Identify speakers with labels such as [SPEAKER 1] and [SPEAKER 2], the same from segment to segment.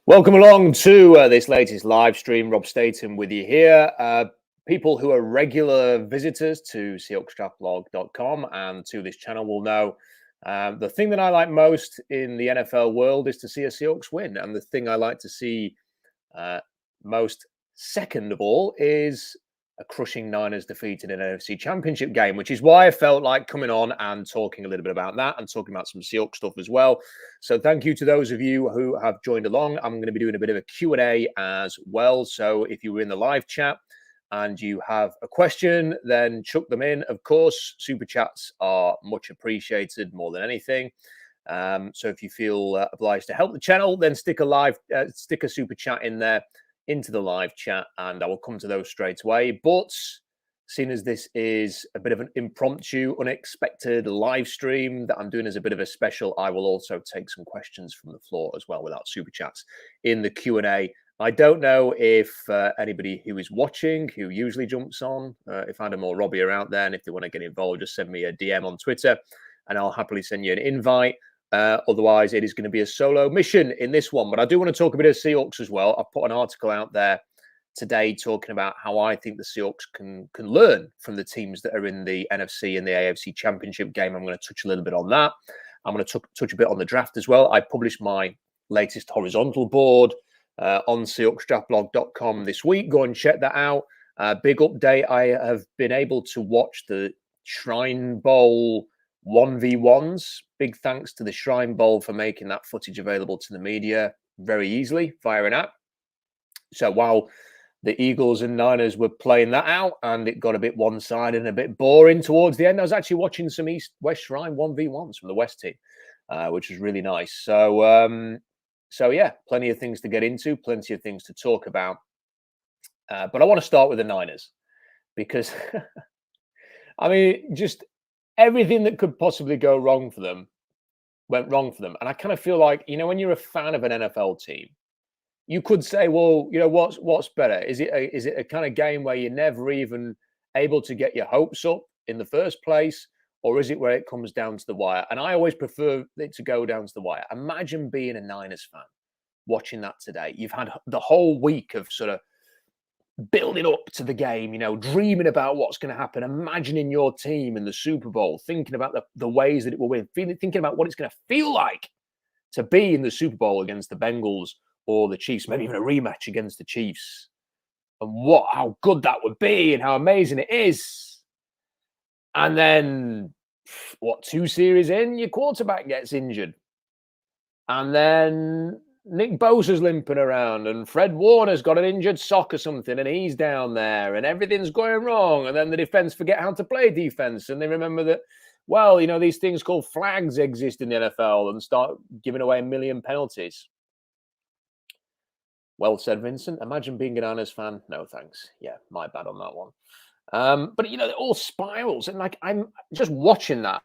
[SPEAKER 1] Welcome along to this latest live stream. Rob Statham with you here. People who are regular visitors to SeahawksDraftBlog.com and to this channel will know the thing that I like most in the NFL world is to see a Seahawks win. And the thing I like to see most second of all is a crushing Niners defeat in an NFC Championship game, which is why I felt like coming on and talking a little bit about that and talking about some Seahawks stuff as well. So thank you to those of you who have joined along. I'm going to be doing a bit of a Q&A as well. So if you were in the live chat and you have a question, then chuck them in. Of course, super chats are much appreciated more than anything. So if you feel obliged to help the channel, then stick a super chat in there into the live chat and I will come to those straight away. But seeing as this is a bit of an impromptu, unexpected live stream that I'm doing as a bit of a special, I will also take some questions from the floor as well without super chats in the Q&A. I don't know if anybody who is watching, who usually jumps on, if Adam or Robbie are out there and if they want to get involved, just send me a DM on Twitter and I'll happily send you an invite. Otherwise, it is going to be a solo mission in this one. But I do want to talk a bit of Seahawks as well. I've put an article out there today talking about how I think the Seahawks can learn from the teams that are in the NFC and the AFC Championship game. I'm going to touch a little bit on that. I'm going to touch a bit on the draft as well. I published my latest horizontal board on SeahawksDraftBlog.com this week. Go and check that out. Big update. I have been able to watch the Shrine Bowl 1v1s. Big thanks to the Shrine Bowl for making that footage available to the media very easily via an app. So while the Eagles and Niners were playing that out and it got a bit one-sided and a bit boring towards the end, I was actually watching some East-West Shrine 1v1s from the West team, which was really nice. So yeah, plenty of things to get into, plenty of things to talk about. But I want to start with the Niners because, I mean, just everything that could possibly go wrong for them went wrong for them. And I kind of feel like, you know, when you're a fan of an NFL team, you could say, well, you know, what's better? Is it a kind of game where you're never even able to get your hopes up in the first place? Or is it where it comes down to the wire? And I always prefer it to go down to the wire. Imagine being a Niners fan watching that today. You've had the whole week of sort of building up to the game, you know, dreaming about what's going to happen, imagining your team in the Super Bowl, thinking about the ways that it will win, thinking about what it's going to feel like to be in the Super Bowl against the Bengals or the Chiefs, maybe even a rematch against the Chiefs, and how good that would be and how amazing it is. And then, 2 series in, your quarterback gets injured. And then Nick Bosa's limping around and Fred Warner's got an injured sock or something and he's down there and everything's going wrong. And then the defense forget how to play defense and they remember that, well, you know, these things called flags exist in the NFL and start giving away a million penalties. Well said, Vincent. Imagine being a Niners fan. No, thanks. Yeah, my bad on that one. But, you know, it all spirals. And like, I'm just watching that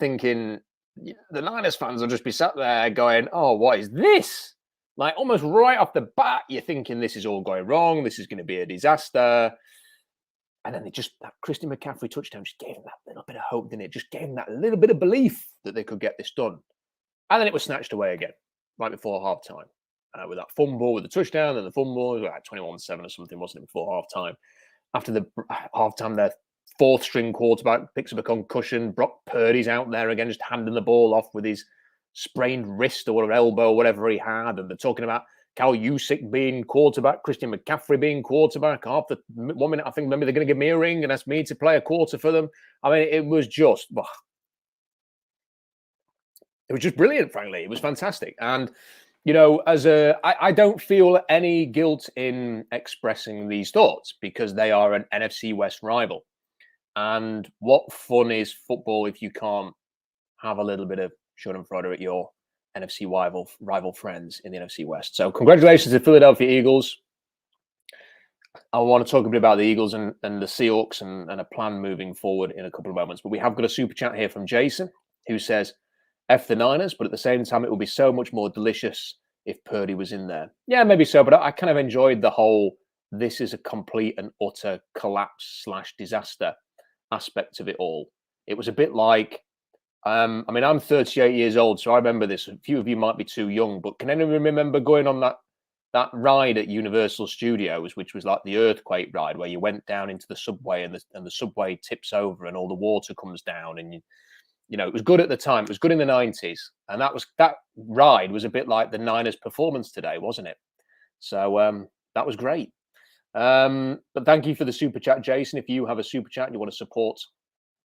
[SPEAKER 1] thinking, the Niners fans will just be sat there going, oh, what is this? Like almost right off the bat, you're thinking this is all going wrong. This is going to be a disaster. And then that Christian McCaffrey touchdown just gave them that little bit of hope, didn't it? Just gave them that little bit of belief that they could get this done. And then it was snatched away again, right before halftime. With that fumble, with the touchdown and the fumble, it was like 21-7 or something, wasn't it, before halftime? After the halftime, their fourth string quarterback picks up a concussion. Brock Purdy's out there again, just handing the ball off with his sprained wrist or elbow, whatever he had. And they're talking about Cal Juszczyk being quarterback, Christian McCaffrey being quarterback. After 1 minute, I think maybe they're going to give me a ring and ask me to play a quarter for them. I mean, it was just brilliant, frankly. It was fantastic. And, you know, I don't feel any guilt in expressing these thoughts because they are an NFC West rival. And what fun is football if you can't have a little bit of schadenfreude at your NFC rival friends in the NFC West? So congratulations to Philadelphia Eagles. I want to talk a bit about the Eagles and the Seahawks and a plan moving forward in a couple of moments. But we have got a super chat here from Jason who says, F the Niners, but at the same time, it would be so much more delicious if Purdy was in there. Yeah, maybe so. But I kind of enjoyed the whole, this is a complete and utter collapse / disaster aspect of it all. It was a bit like, I mean, I'm 38 years old, so I remember this. A few of you might be too young, but can anyone remember going on that that ride at Universal Studios, which was like the earthquake ride, where you went down into the subway and the subway tips over and all the water comes down, and it was good at the time. It was good in the 90s, and that ride was a bit like the Niners' performance today, wasn't it? So that was great. But thank you for the super chat, Jason. If you have a super chat and you want to support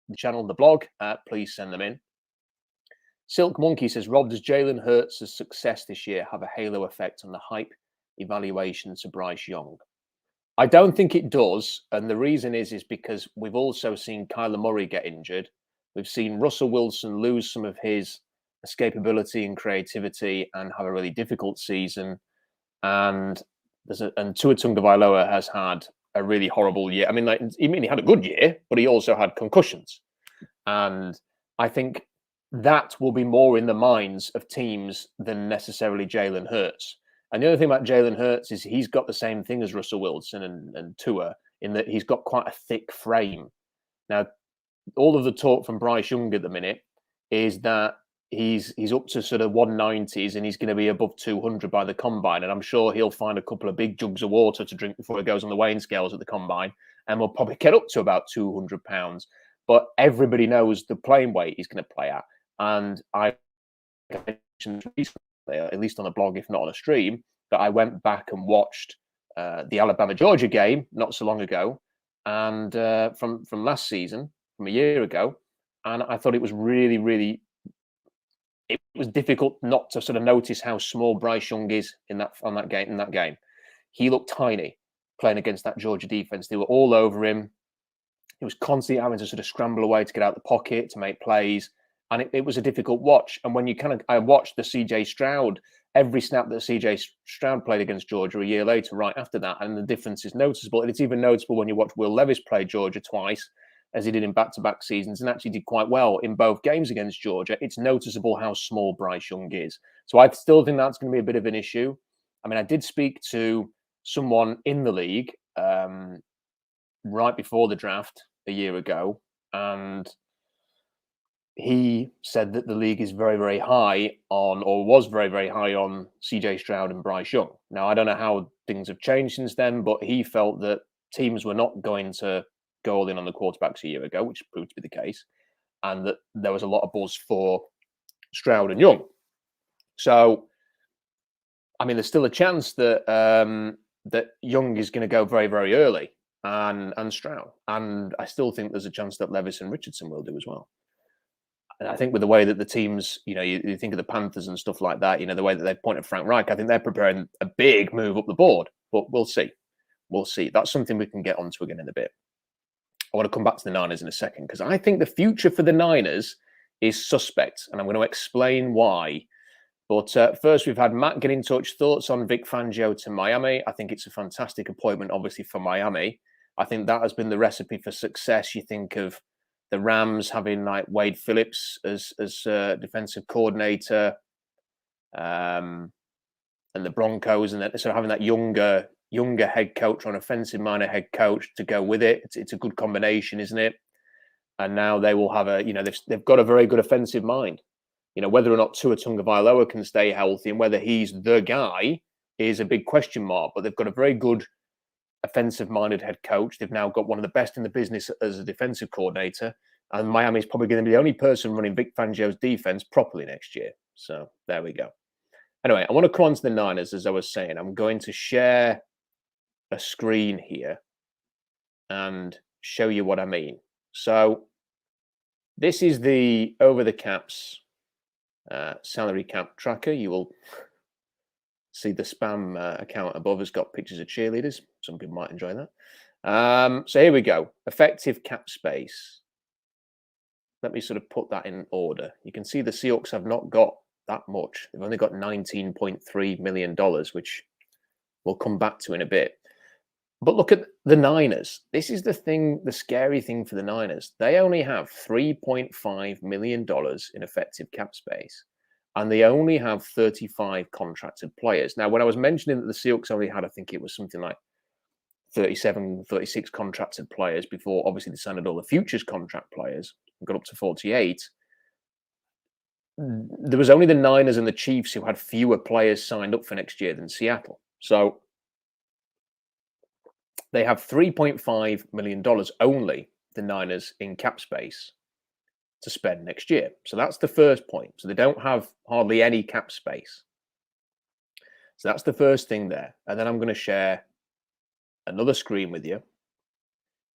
[SPEAKER 1] the channel, the blog, please send them in. Silk Monkey says, Rob, does Jalen Hurts' success this year have a halo effect on the hype evaluation to Bryce Young? I don't think it does. And the reason is because we've also seen Kyler Murray get injured. We've seen Russell Wilson lose some of his escapability and creativity and have a really difficult season. And Tua Tagovailoa has had a really horrible year. I mean, he had a good year, but he also had concussions. And I think that will be more in the minds of teams than necessarily Jalen Hurts. And the other thing about Jalen Hurts is he's got the same thing as Russell Wilson and Tua, in that he's got quite a thick frame. Now, all of the talk from Bryce Young at the minute is that he's up to sort of 190s and he's going to be above 200 by the combine. And I'm sure he'll find a couple of big jugs of water to drink before he goes on the weighing scales at the combine, and will probably get up to about 200 pounds. But everybody knows the playing weight he's going to play at. And I mentioned recently, at least on a blog, if not on a stream, that I went back and watched the Alabama-Georgia game not so long ago, and from last season, from a year ago, and I thought it was really, really, it was difficult not to sort of notice how small Bryce Young is in that game. He looked tiny playing against that Georgia defense. They were all over him. He was constantly having to sort of scramble away to get out the pocket to make plays. And it was a difficult watch. And when I watched the CJ Stroud, every snap that CJ Stroud played against Georgia a year later, right after that, and the difference is noticeable. And it's even noticeable when you watch Will Levis play Georgia twice, as he did in back-to-back seasons, and actually did quite well in both games against Georgia. It's noticeable how small Bryce Young is. So I still think that's going to be a bit of an issue. I mean, I did speak to someone in the league right before the draft a year ago, and he said that the league is very, very high on, or was very, very high on, CJ Stroud and Bryce Young. Now, I don't know how things have changed since then, but he felt that teams were not going to go all in on the quarterbacks a year ago, which proved to be the case, and that there was a lot of buzz for Stroud and Young. So, I mean, there's still a chance that that Young is going to go very, very early, and Stroud. And I still think there's a chance that Levis and Richardson will do as well. And I think with the way that the teams, you think of the Panthers and stuff like that, the way that they've pointed Frank Reich, I think they're preparing a big move up the board. But we'll see. We'll see. That's something we can get onto again in a bit. I want to come back to the Niners in a second, because I think the future for the Niners is suspect, and I'm going to explain why. But first, we've had Matt get in touch. Thoughts on Vic Fangio to Miami? I think it's a fantastic appointment, obviously, for Miami. I think that has been the recipe for success. You think of the Rams having like Wade Phillips as defensive coordinator, and the Broncos, and sort of having that younger head coach or an offensive minded head coach to go with it. It's a good combination, isn't it? And now they will have they've got a very good offensive mind. Whether or not Tua Tagovailoa can stay healthy and whether he's the guy is a big question mark. But they've got a very good offensive-minded head coach. They've now got one of the best in the business as a defensive coordinator, and Miami's probably going to be the only person running Vic Fangio's defense properly next year. So there we go. Anyway, I want to come on to the Niners, as I was saying. I'm going to share a screen here and show you what I mean. So this is the over-the-caps salary cap tracker. You will see the spam account above has got pictures of cheerleaders. Some people might enjoy that. So here we go. Effective cap space. Let me sort of put that in order. You can see the Seahawks have not got that much. They've only got $19.3 million, which we'll come back to in a bit. But look at the Niners. This is the scary thing for the Niners. They only have $3.5 million in effective cap space. And they only have 35 contracted players. Now, when I was mentioning that the Seahawks only had, I think it was something like 37, 36 contracted players before, obviously, they signed all the futures contract players and got up to 48. There was only the Niners and the Chiefs who had fewer players signed up for next year than Seattle. So they have $3.5 million only, the Niners, in cap space to spend next year. So that's the first point. So they don't have hardly any cap space. So that's the first thing there. And then I'm going to share another screen with you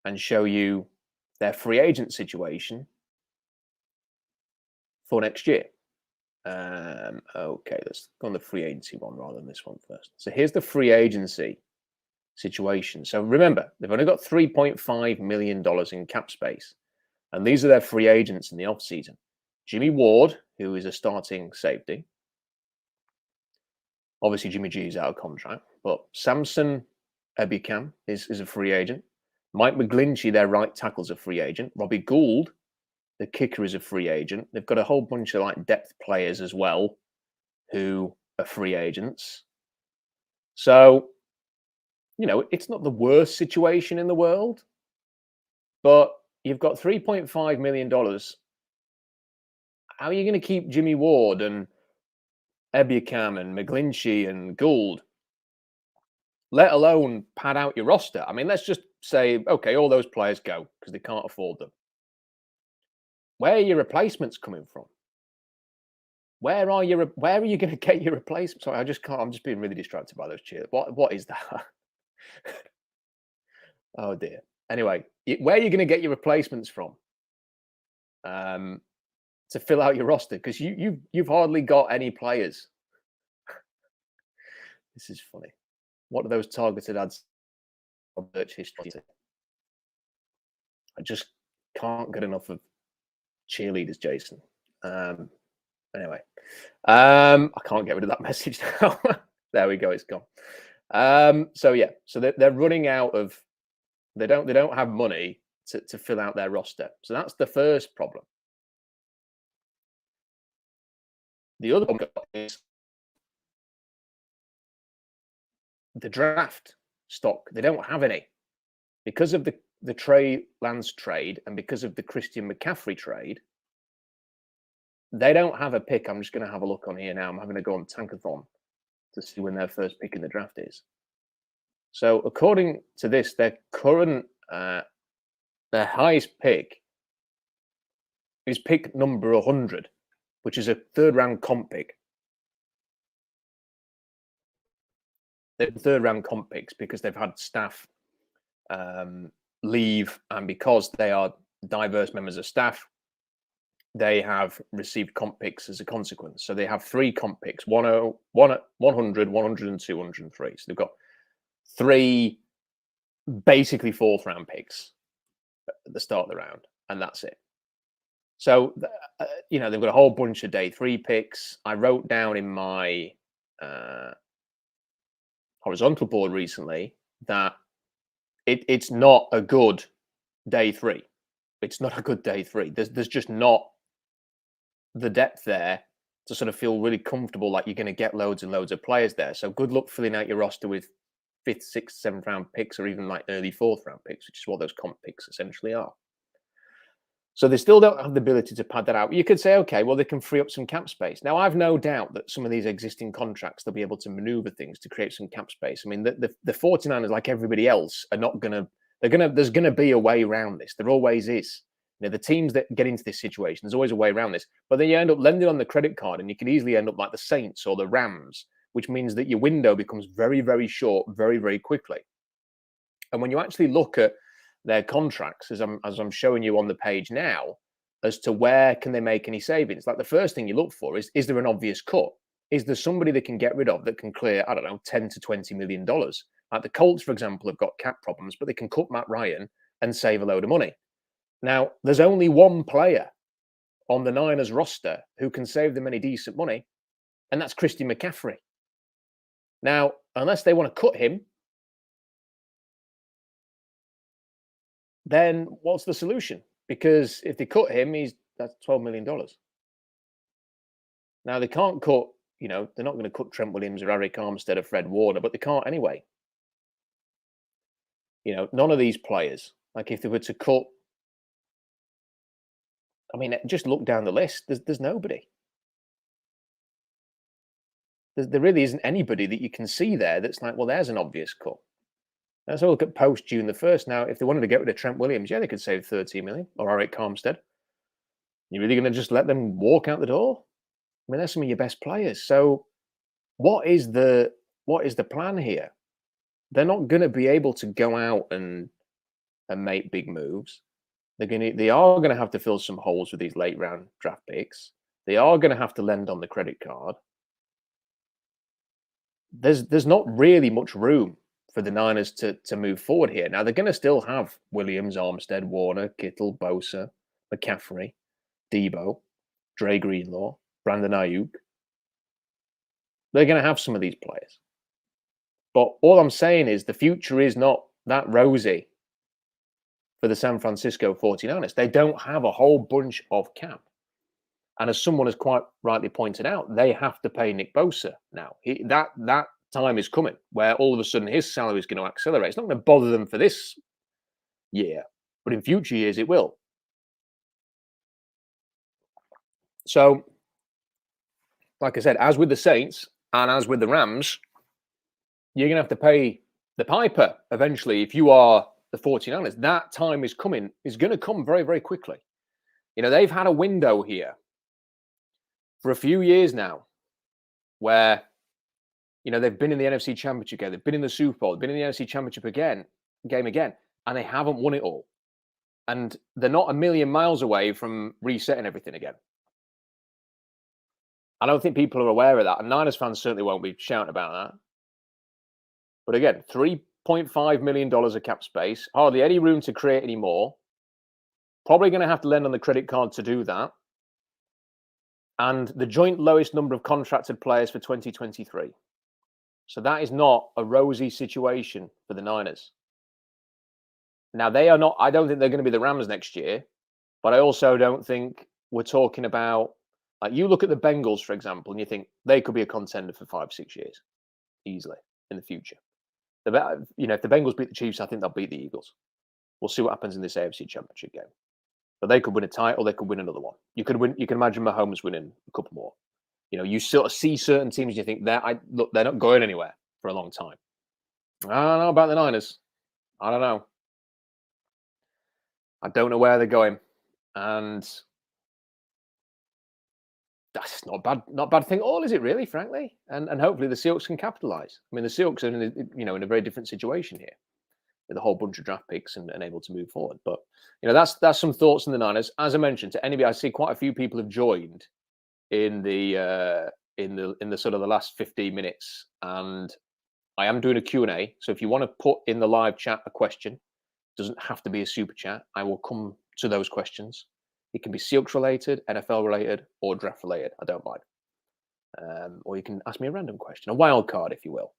[SPEAKER 1] and show you their free agent situation for next year. Okay, let's go on the free agency one rather than this one first. So here's the free agency situation. So remember, they've only got $3.5 million in cap space. And these are their free agents in the offseason. Jimmy Ward, who is a starting safety. Obviously, Jimmy G is out of contract. But Samson Ebukam is a free agent. Mike McGlinchey, their right tackle, is a free agent. Robbie Gould, the kicker, is a free agent. They've got a whole bunch of like depth players as well who are free agents. So, you know, it's not the worst situation in the world, but you've got $3.5 million. How are you going to keep Jimmy Ward and Ebukam and McGlinchey and Gould, let alone pad out your roster? I mean, let's just say, okay, all those players go because they can't afford them. Where are your replacements coming from? Where are you going to get your replacements? Sorry, I just can't. I'm just being really distracted by those cheers. What is that? Oh dear. Anyway, where are you going to get your replacements from? To fill out your roster, because you've hardly got any players. This is funny. What are those targeted ads on search history? I just can't get enough of cheerleaders, Jason. Anyway, I can't get rid of that message now. There we go, it's gone. So yeah, so they're running out of. They don't have money to fill out their roster. So that's the first problem. The other problem is the draft stock. They don't have any because of the Trey Lance trade and because of the Christian McCaffrey trade. They don't have a pick. I'm just going to have a look on here now. I'm having to go on Tankathon to see when their first pick in the draft is. So according to this, their current their highest pick is pick number 100, which is a third-round comp pick. They're third-round comp picks because they've had staff leave, and because they are diverse members of staff, they have received comp picks as a consequence. So they have 3 comp picks, 100, 100, and 203. So they've got 3 basically fourth-round picks at the start of the round, and that's it. So, you know, they've got a whole bunch of day 3 picks. I wrote down in my horizontal board recently that it's not a good day 3. It's not a good day 3. There's just not the depth there to sort of feel really comfortable like you're going to get loads and loads of players there. So good luck filling out your roster with 5th, 6th, 7th round picks, or even like early 4th round picks, which is what those comp picks essentially are. So they still don't have the ability to pad that out. You could say, okay, well, they can free up some cap space. Now, I've no doubt that some of these existing contracts, they'll be able to maneuver things to create some cap space. I mean, the 49ers, like everybody else, are not going to, there's going to be a way around this. There always is. You know, the teams that get into this situation, there's always a way around this. But then you end up lending on the credit card, and you can easily end up like the Saints or the Rams, which means that your window becomes very, very short, very, very quickly. And when you actually look at their contracts, as I'm showing you on the page now, as to where can they make any savings, like the first thing you look for is there an obvious cut? Is there somebody they can get rid of that can clear, I don't know, $10 to $20 million? Like the Colts, for example, have got cap problems, but they can cut Matt Ryan and save a load of money. Now, there's only one player on the Niners roster who can save them any decent money, and that's Christian McCaffrey. Now, unless they want to cut him, then what's the solution? Because if they cut him, that's $12 million. Now, they can't cut, you know, they're not going to cut Trent Williams or Eric Armstead or Fred Warner, but they can't anyway. You know, none of these players, like if they were to cut, I mean, just look down the list. There's nobody. There really isn't anybody that you can see there that's like, well, there's an obvious cut. Let's have a look at post June the 1st. Now, if they wanted to get rid of Trent Williams, yeah, they could save 13 million, or Eric Armstead. You're really going to just let them walk out the door? I mean, they're some of your best players. So what is the plan here? They're not going to be able to go out and make big moves. They are going to have to fill some holes with these late round draft picks. They are going to have to lend on the credit card. There's not really much room for the Niners to move forward here. Now, they're going to still have Williams, Armstead, Warner, Kittle, Bosa, McCaffrey, Debo, Dre Greenlaw, Brandon Ayuk. They're going to have some of these players. But all I'm saying is the future is not that rosy for the San Francisco 49ers. They don't have a whole bunch of cap. And as someone has quite rightly pointed out, they have to pay Nick Bosa now. That time is coming where all of a sudden his salary is going to accelerate. It's not going to bother them for this year, but in future years it will. So, like I said, as with the Saints and as with the Rams, you're going to have to pay the piper eventually if you are the 49ers. That time is coming, is going to come very, very quickly. You know, they've had a window here for a few years now where, you know, they've been in the NFC Championship game, they've been in the Super Bowl, they've been in the NFC Championship game again, and they haven't won it all. And they're not a million miles away from resetting everything again. I don't think people are aware of that, and Niners fans certainly won't be shouting about that. But again, $3.5 million of cap space, hardly any room to create any more. Probably going to have to lend on the credit card to do that. And the joint lowest number of contracted players for 2023. So that is not a rosy situation for the Niners. Now, they are not, I don't think they're going to be the Rams next year, but I also don't think we're talking about, like, you look at the Bengals, for example, and you think they could be a contender for 5-6 years easily in the future. You know, if the Bengals beat the Chiefs, I think they'll beat the Eagles. We'll see what happens in this AFC Championship game. But they could win a title, they could win another one. You can imagine Mahomes winning a couple more. You know, you sort of see certain teams and you think they're not going anywhere for a long time. I don't know about the Niners. I don't know. I don't know where they're going. And that's not a bad thing at all, is it really, frankly? And hopefully the Seahawks can capitalize. I mean, the Seahawks are in a very different situation here with a whole bunch of draft picks and able to move forward. But, you know, that's some thoughts on the Niners. As I mentioned to anybody, I see quite a few people have joined in the sort of the last 15 minutes, and I am doing a Q&A. So if you want to put in the live chat a question, it doesn't have to be a super chat. I will come to those questions. It can be Seahawks related, NFL related, or draft related. I don't mind. Or you can ask me a random question, a wild card, if you will.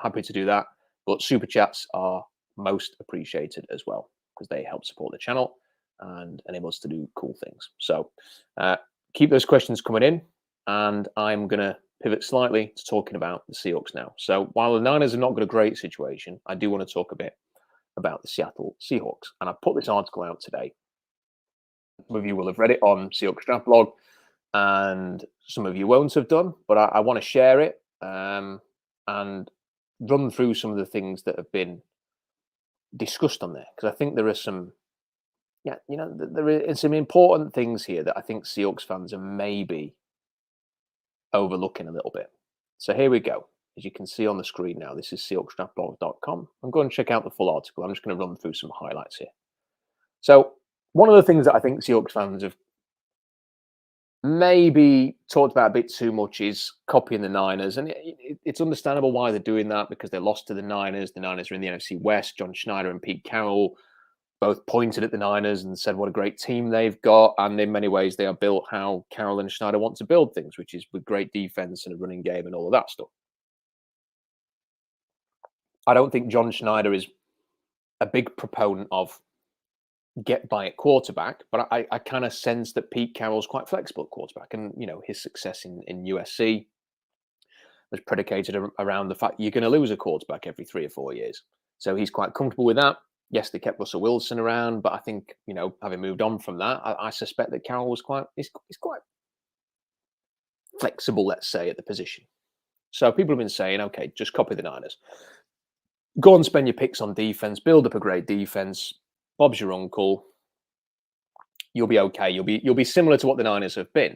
[SPEAKER 1] Happy to do that. But super chats are most appreciated as well because they help support the channel and enable us to do cool things. So keep those questions coming in, and I'm going to pivot slightly to talking about the Seahawks now. So while the Niners have not got a great situation, I do want to talk a bit about the Seattle Seahawks. And I put this article out today. Some of you will have read it on Seahawks Draft Blog, and some of you won't have done, but I want to share it and run through some of the things that have been discussed on there, because I think there are some, there are some important things here that I think Seahawks fans are maybe overlooking a little bit. So here we go. As you can see on the screen now, this is SeahawksDraftBlog.com. I'm going to check out the full article. I'm just going to run through some highlights here. So one of the things that I think Seahawks fans have maybe talked about a bit too much is copying the Niners. And it's understandable why they're doing that, because they lost to the Niners. The Niners are in the NFC West. John Schneider and Pete Carroll both pointed at the Niners and said what a great team they've got. And in many ways, they are built how Carroll and Schneider want to build things, which is with great defense and a running game and all of that stuff. I don't think John Schneider is a big proponent of get by at quarterback, but I kind of sense that Pete Carroll's quite flexible at quarterback, and his success in USC was predicated around the fact you're going to lose a quarterback every 3 or 4 years, so he's quite comfortable with that. Yes, they kept Russell Wilson around, but I think having moved on from that, I suspect that Carroll was quite flexible, let's say, at the position. So people have been saying, okay, just copy the Niners. Go and spend your picks on defense, build up a great defense. Bob's your uncle. You'll be okay. You'll be similar to what the Niners have been.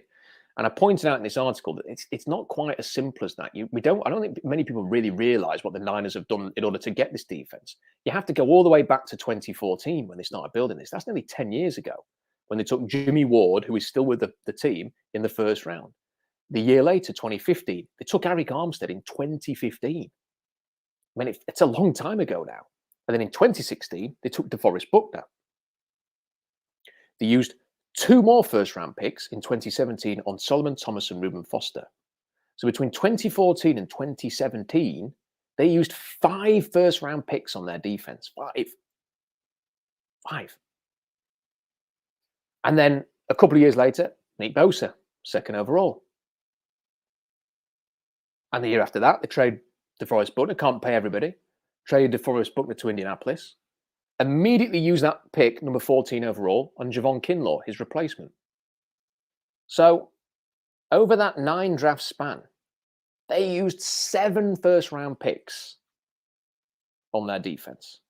[SPEAKER 1] And I pointed out in this article that it's not quite as simple as that. I don't think many people really realize what the Niners have done in order to get this defense. You have to go all the way back to 2014 when they started building this. That's nearly 10 years ago when they took Jimmy Ward, who is still with the team, in the first round. The year later, 2015, they took Arik Armstead in 2015. I mean, it's a long time ago now. And then in 2016, they took DeForest Buckner. They used 2 more first-round picks in 2017 on Solomon Thomas and Reuben Foster. So between 2014 and 2017, they used 5 first-round picks on their defense. 5. And then a couple of years later, Nick Bosa, 2nd overall. And the year after that, they trade DeForest Buckner, can't pay everybody. Trade DeForest Buckner to Indianapolis. Immediately use that pick, number 14 overall, on Javon Kinlaw, his replacement. So over that 9 draft span, they used 7 first-round picks on their defense.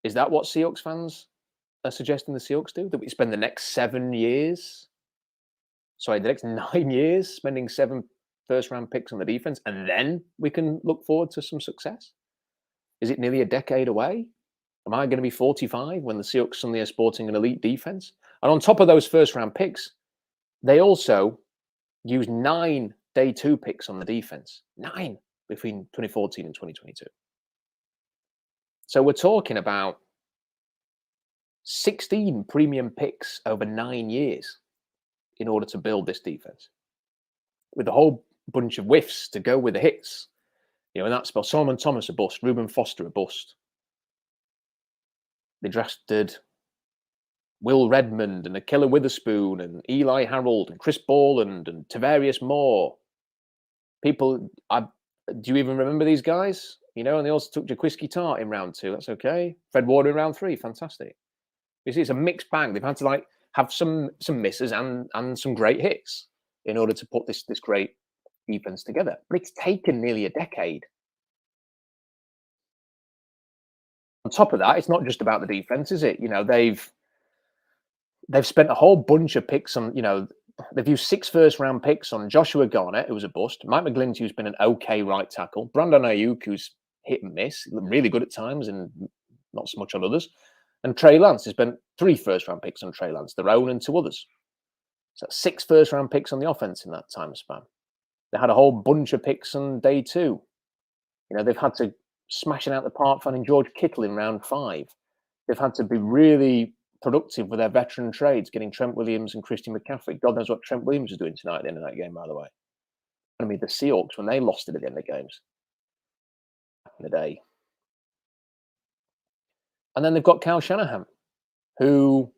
[SPEAKER 1] Is that what Seahawks fans are suggesting the Seahawks do? That we spend the next 7 years, the next 9 years, spending 7 first-round picks on the defense, and then we can look forward to some success? Is it nearly a decade away? Am I going to be 45 when the Seahawks suddenly are sporting an elite defense? And on top of those first-round picks, they also used 9 day 2 picks on the defense. 9 between 2014 and 2022. So we're talking about 16 premium picks over 9 years in order to build this defense, with a whole bunch of whiffs to go with the hits. You know, and that spell, Solomon Thomas a bust, Reuben Foster a bust. They drafted Will Redmond and Akilla Witherspoon and Eli Harold and Chris Borland and Tavarius Moore. Do you even remember these guys? You know, and they also took Jaquiski Tart in round 2. That's okay. Fred Warner in round 3. Fantastic. You see, it's a mixed bag. They've had to have some misses and some great hits in order to put this great defense together. But it's taken nearly a decade. On top of that, it's not just about the defense, is it? You know, they've spent a whole bunch of picks on, you know, they've used 6 first-round picks on Joshua Garnett, who was a bust, Mike McGlinchey, who's been an okay right tackle, Brandon Ayuk, who's hit and miss, really good at times and not so much on others, and Trey Lance has spent 3 first-round picks on Trey Lance, their own and 2 others. So that's 6 first-round picks on the offense in that time span. They had a whole bunch of picks on day 2. You know, they've had to smashing out the park finding George Kittle in round 5. They've had to be really productive with their veteran trades, getting Trent Williams and Christian McCaffrey. God knows what Trent Williams is doing tonight at the end of that game, by the way. I mean, the Seahawks, when they lost it at the end of games back in the day. And then they've got Kyle Shanahan, who,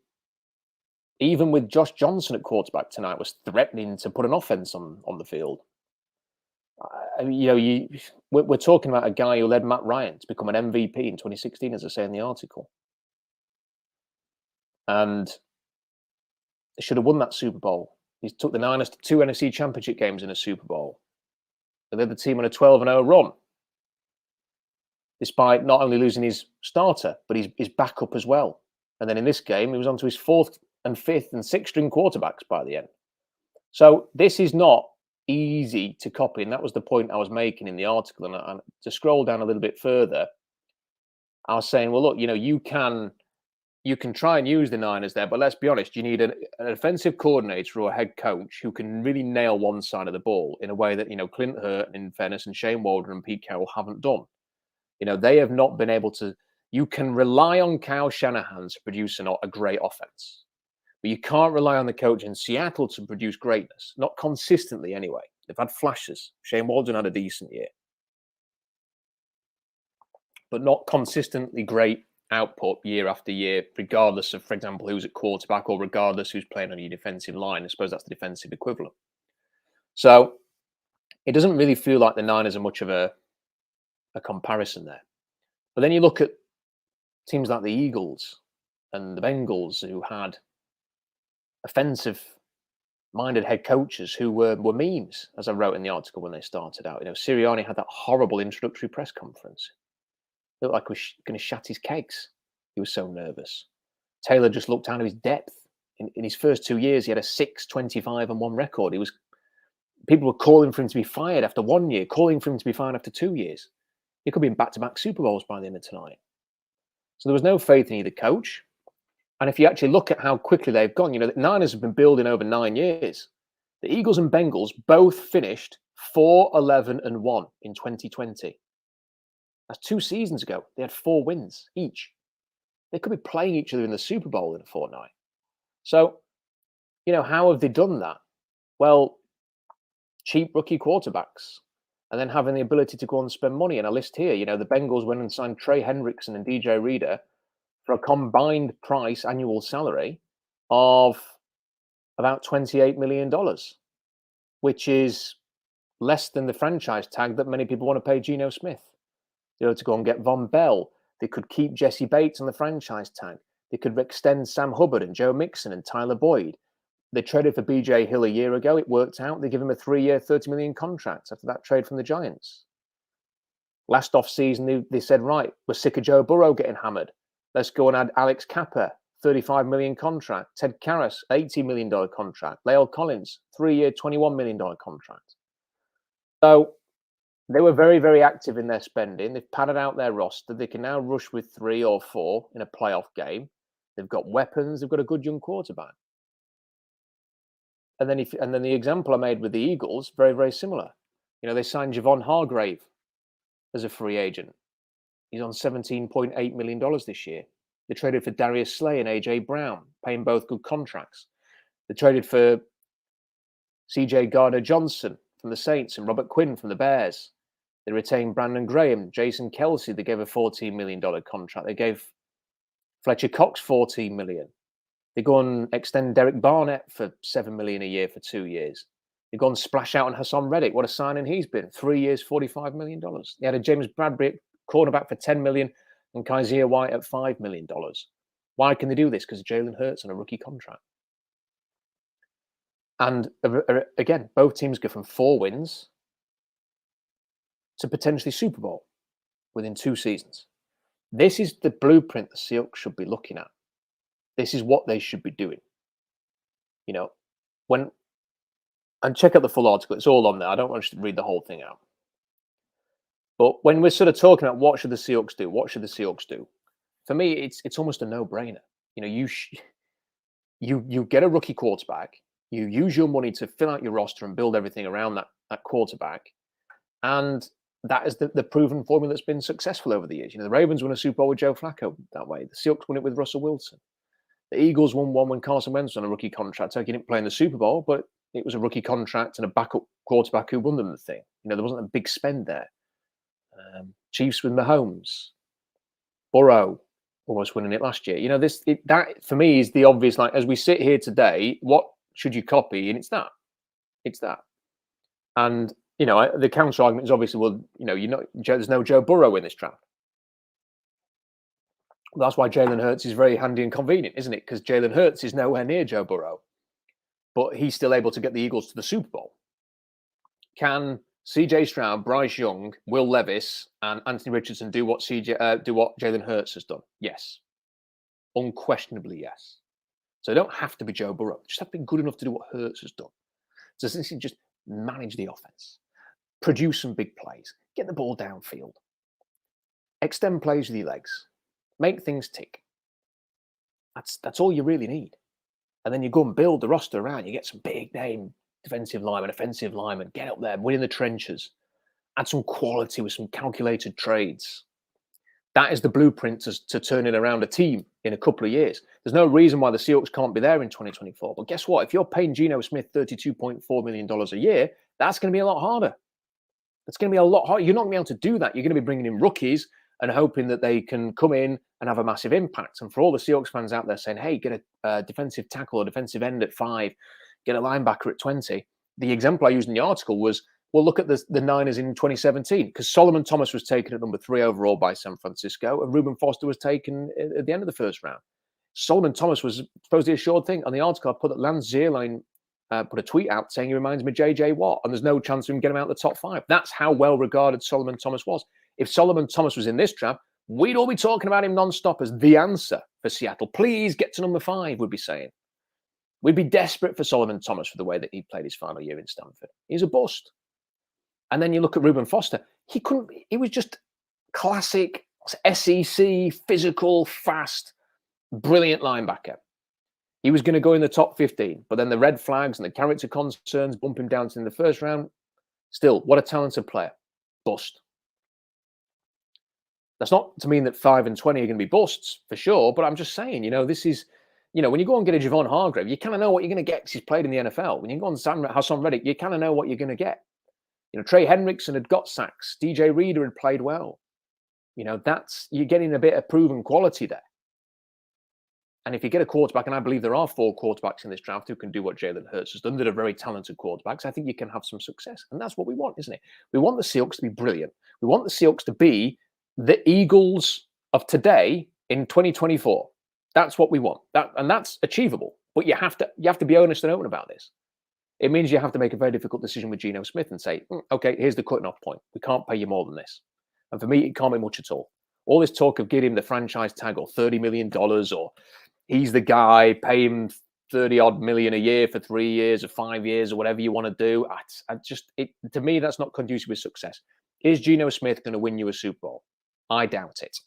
[SPEAKER 1] even with Josh Johnson at quarterback tonight, was threatening to put an offense on the field. I mean, you know, we're talking about a guy who led Matt Ryan to become an MVP in 2016, as I say in the article. And they should have won that Super Bowl. He took the Niners to 2 NFC Championship games in a Super Bowl. They led the team on a 12-0 run, despite not only losing his starter, but his backup as well. And then in this game, he was on to his 4th and 5th and 6th string quarterbacks by the end. So this is not easy to copy, and that was the point I was making in the article. And to scroll down a little bit further, I was saying, well, look, you know, you can try and use the Niners there, but let's be honest, you need an offensive coordinator or a head coach who can really nail one side of the ball in a way that, you know, Clint Hurt, in fairness, and Shane Waldron and Pete Carroll haven't done. You know, they have not been able to. You can rely on Kyle Shanahan to produce a great offense, but you can't rely on the coach in Seattle to produce greatness, not consistently anyway. They've had flashes. Shane Waldron had a decent year, but not consistently great output year after year, regardless of, for example, who's at quarterback or regardless who's playing on your defensive line. I suppose that's the defensive equivalent. So it doesn't really feel like the Niners are much of a comparison there. But then you look at teams like the Eagles and the Bengals, who had offensive minded head coaches who were memes, as I wrote in the article when they started out. Sirianni had that horrible introductory press conference. It looked like he was going to shat his kegs. He was so nervous. Taylor just looked out of his depth. In his first 2 years, he had a 6-25-1 record. People were calling for him to be fired after 1 year, calling for him to be fired after 2 years. He could be in back-to-back Super Bowls by the end of tonight. So there was no faith in either coach. And if you actually look at how quickly they've gone, the Niners have been building over 9 years. The Eagles and Bengals both finished 4-11-1 in 2020. That's 2 seasons ago. They had 4 wins each. They could be playing each other in the Super Bowl in a fortnight. So, how have they done that? Well, cheap rookie quarterbacks, and then having the ability to go and spend money. And a list here, the Bengals went and signed Trey Hendrickson and DJ Reader for a combined price annual salary of about $28 million, which is less than the franchise tag that many people want to pay Geno Smith. To go and get Von Bell. They could keep Jesse Bates on the franchise tag. They could extend Sam Hubbard and Joe Mixon and Tyler Boyd. They traded for BJ Hill a year ago. It worked out. They give him a 3-year, $30 million contract after that trade from the Giants. Last offseason, they said, right, we're sick of Joe Burrow getting hammered. Let's go and add Alex Kappa, $35 million contract. Ted Karras, $80 million contract. Lael Collins, 3-year, $21 million contract. So they were very, very active in their spending. They've padded out their roster. They can now rush with 3 or 4 in a playoff game. They've got weapons. They've got a good young quarterback. And then the example I made with the Eagles, very, very similar. They signed Javon Hargrave as a free agent. He's on $17.8 million this year. They traded for Darius Slay and AJ Brown, paying both good contracts. They traded for CJ Gardner-Johnson from the Saints and Robert Quinn from the Bears. They retained Brandon Graham, Jason Kelsey. They gave a $14 million contract. They gave Fletcher Cox $14 million. They go and extend Derek Barnett for $7 million a year for 2 years. They go and splash out on Hassan Reddick. What a signing he's been. 3 years, $45 million. They had a James Bradbury cornerback for $10 million and Kaiser White at $5 million. Why can they do this? Because Jalen Hurts on a rookie contract. And again, both teams go from 4 wins to potentially Super Bowl within 2 seasons. This is the blueprint the Seahawks should be looking at. This is what they should be doing. And check out the full article. It's all on there. I don't want you to read the whole thing out. But when we're sort of talking about what should the Seahawks do, for me, it's almost a no-brainer. You get a rookie quarterback. You use your money to fill out your roster and build everything around that quarterback. And that is the proven formula that's been successful over the years. The Ravens won a Super Bowl with Joe Flacco that way. The Seahawks won it with Russell Wilson. The Eagles won one when Carson Wentz was on a rookie contract. So he didn't play in the Super Bowl, but it was a rookie contract and a backup quarterback who won them the thing. There wasn't a big spend there. Chiefs with Mahomes. Burrow almost winning it last year. That for me is the obvious, as we sit here today, what should you copy? And it's that. And, the counter argument is obviously, well, there's no Joe Burrow in this draft. Well, that's why Jalen Hurts is very handy and convenient, isn't it? Because Jalen Hurts is nowhere near Joe Burrow, but he's still able to get the Eagles to the Super Bowl. Can CJ Stroud, Bryce Young, Will Levis, and Anthony Richardson do what Jalen Hurts has done? Yes. Unquestionably, yes. So they don't have to be Joe Burrow. They just have to be good enough to do what Hurts has done. So essentially just manage the offense. Produce some big plays. Get the ball downfield. Extend plays with your legs. Make things tick. That's all you really need. And then you go and build the roster around. You get some big name defensive linemen, offensive linemen. Get up there, win in the trenches. Add some quality with some calculated trades. That is the blueprint to turning around a team in a couple of years. There's no reason why the Seahawks can't be there in 2024. But guess what? If you're paying Geno Smith $32.4 million a year, that's going to be a lot harder. That's going to be a lot harder. You're not going to be able to do that. You're going to be bringing in rookies and hoping that they can come in and have a massive impact. And for all the Seahawks fans out there saying, hey, get a defensive tackle or defensive end at 5, get a linebacker at 20. The example I used in the article was, well, look at the Niners in 2017, because Solomon Thomas was taken at number 3 overall by San Francisco, and Reuben Foster was taken at the end of the first round. Solomon Thomas was supposed to be a sure thing. On the article, I put that Lance Zierlein put a tweet out saying he reminds me of JJ Watt, and there's no chance of him getting out of the top 5. That's how well regarded Solomon Thomas was. If Solomon Thomas was in this draft, we'd all be talking about him non-stop as the answer for Seattle. Please get to number 5, we'd be saying. We'd be desperate for Solomon Thomas for the way that he played his final year in Stanford. He's a bust. And then you look at Reuben Foster. He was just classic SEC, physical, fast, brilliant linebacker. He was going to go in the top 15, but then the red flags and the character concerns bump him down to in the first round. Still, what a talented player. Bust. That's not to mean that 5 and 20 are going to be busts, for sure, but I'm just saying, this is, when you go and get a Javon Hargrave, you kind of know what you're going to get because he's played in the NFL. When you go on Hassan Reddick, you kind of know what you're going to get. Trey Hendrickson had got sacks. DJ Reader had played well. You're getting a bit of proven quality there. And if you get a quarterback, and I believe there are 4 quarterbacks in this draft who can do what Jalen Hurts has done, that are very talented quarterbacks, I think you can have some success. And that's what we want, isn't it? We want the Seahawks to be brilliant. We want the Seahawks to be the Eagles of today in 2024. That's what we want. And that's achievable. But you have to be honest and open about this. It means you have to make a very difficult decision with Geno Smith and say, okay, here's the cutting off point. We can't pay you more than this. And for me, it can't be much at all. All this talk of giving him the franchise tag or $30 million or he's the guy, pay him 30 odd million a year for 3 years or 5 years or whatever you want to do. To me, that's not conducive with success. Is Geno Smith going to win you a Super Bowl? I doubt it.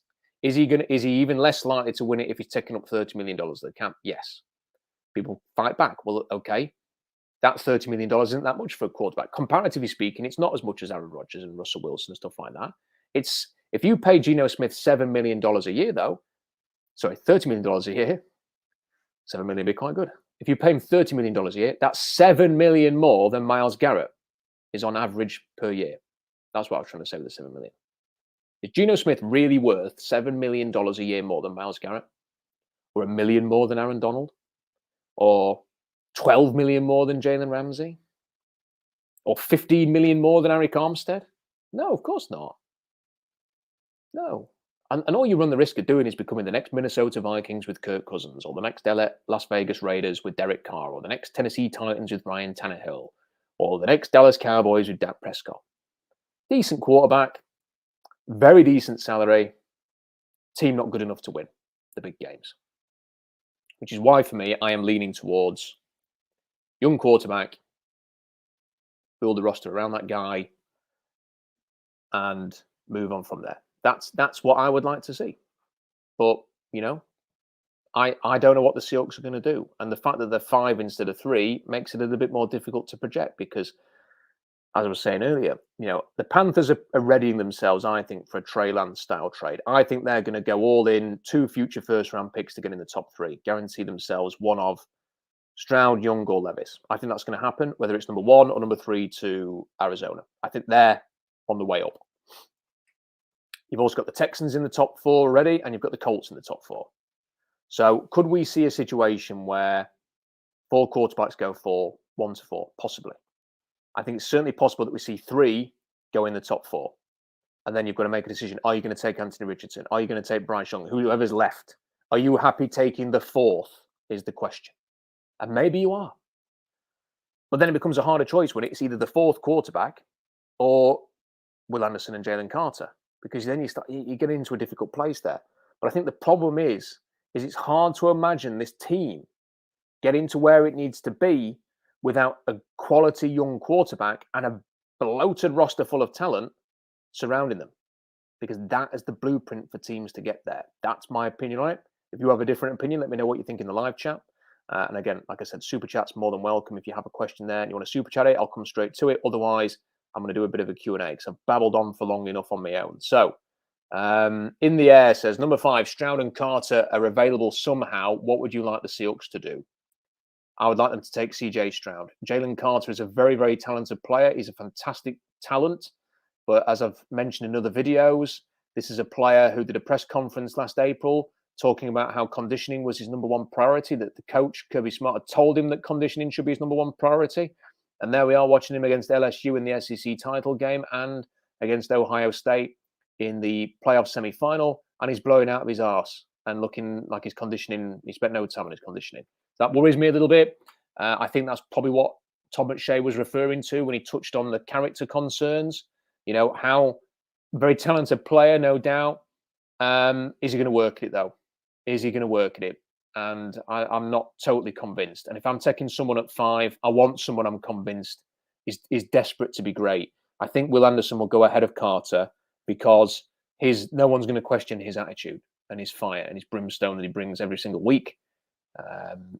[SPEAKER 1] Is he even less likely to win it if he's taking up $30 million of the camp? Yes. People fight back. Well, okay. That $30 million isn't that much for a quarterback. Comparatively speaking, it's not as much as Aaron Rodgers and Russell Wilson and stuff like that. If you pay Geno Smith $7 million a year, though, sorry, $30 million a year, $7 million would be quite good. If you pay him $30 million a year, that's $7 million more than Myles Garrett is on average per year. That's what I was trying to say with the $7 million. Is Geno Smith really worth $7 million a year more than Myles Garrett? Or $1 million more than Aaron Donald? Or $12 million more than Jalen Ramsey? Or $15 million more than Arik Armstead? No, of course not. No. And all you run the risk of doing is becoming the next Minnesota Vikings with Kirk Cousins, or the next Las Vegas Raiders with Derek Carr, or the next Tennessee Titans with Ryan Tannehill, or the next Dallas Cowboys with Dak Prescott. Decent quarterback, very decent salary, team not good enough to win the big games. Which is why, for me, I am leaning towards young quarterback, build a roster around that guy, and move on from there. That's what I would like to see. But, I don't know what the Seahawks are going to do. And the fact that they're 5 instead of 3 makes it a little bit more difficult to project because, as I was saying earlier, the Panthers are readying themselves, I think, for a Trey Lance style trade. I think they're going to go all in, 2 future first-round picks to get in the top 3, guarantee themselves one of Stroud, Young, or Levis. I think that's going to happen, whether it's number 1 or number 3 to Arizona. I think they're on the way up. You've also got the Texans in the top 4 already, and you've got the Colts in the top 4. So could we see a situation where 4 quarterbacks go for 1 to 4? Possibly. I think it's certainly possible that we see 3 go in the top 4. And then you've got to make a decision. Are you going to take Anthony Richardson? Are you going to take Bryce Young? Whoever's left. Are you happy taking the 4th is the question. And maybe you are. But then it becomes a harder choice when it's either the 4th quarterback or Will Anderson and Jalen Carter. Because then you get into a difficult place there. But I think the problem is it's hard to imagine this team getting to where it needs to be without a quality young quarterback and a bloated roster full of talent surrounding them. Because that is the blueprint for teams to get there. That's my opinion on it. If you have a different opinion, let me know what you think in the live chat. And again, like I said, super chat's more than welcome. If you have a question there and you want to super chat it, I'll come straight to it. Otherwise, I'm going to do a bit of a Q&A because I've babbled on for long enough on my own. So, in the air says, number 5, Stroud and Carter are available somehow. What would you like the Seahawks to do? I would like them to take CJ Stroud. Jalen Carter is a very, very talented player. He's a fantastic talent. But as I've mentioned in other videos, this is a player who did a press conference last April talking about how conditioning was his number 1 priority, that the coach, Kirby Smart, had told him that conditioning should be his number 1 priority. And there we are watching him against LSU in the SEC title game and against Ohio State in the playoff semi-final. And he's blowing out of his arse and looking like his conditioning, he spent no time on his conditioning. That worries me a little bit. I think that's probably what Todd McShay was referring to when he touched on the character concerns. How very talented player, no doubt. Is he going to work at it, though? Is he going to work at it? And I'm not totally convinced. And if I'm taking someone at 5, I want someone I'm convinced is desperate to be great. I think Will Anderson will go ahead of Carter because no one's going to question his attitude and his fire and his brimstone that he brings every single week.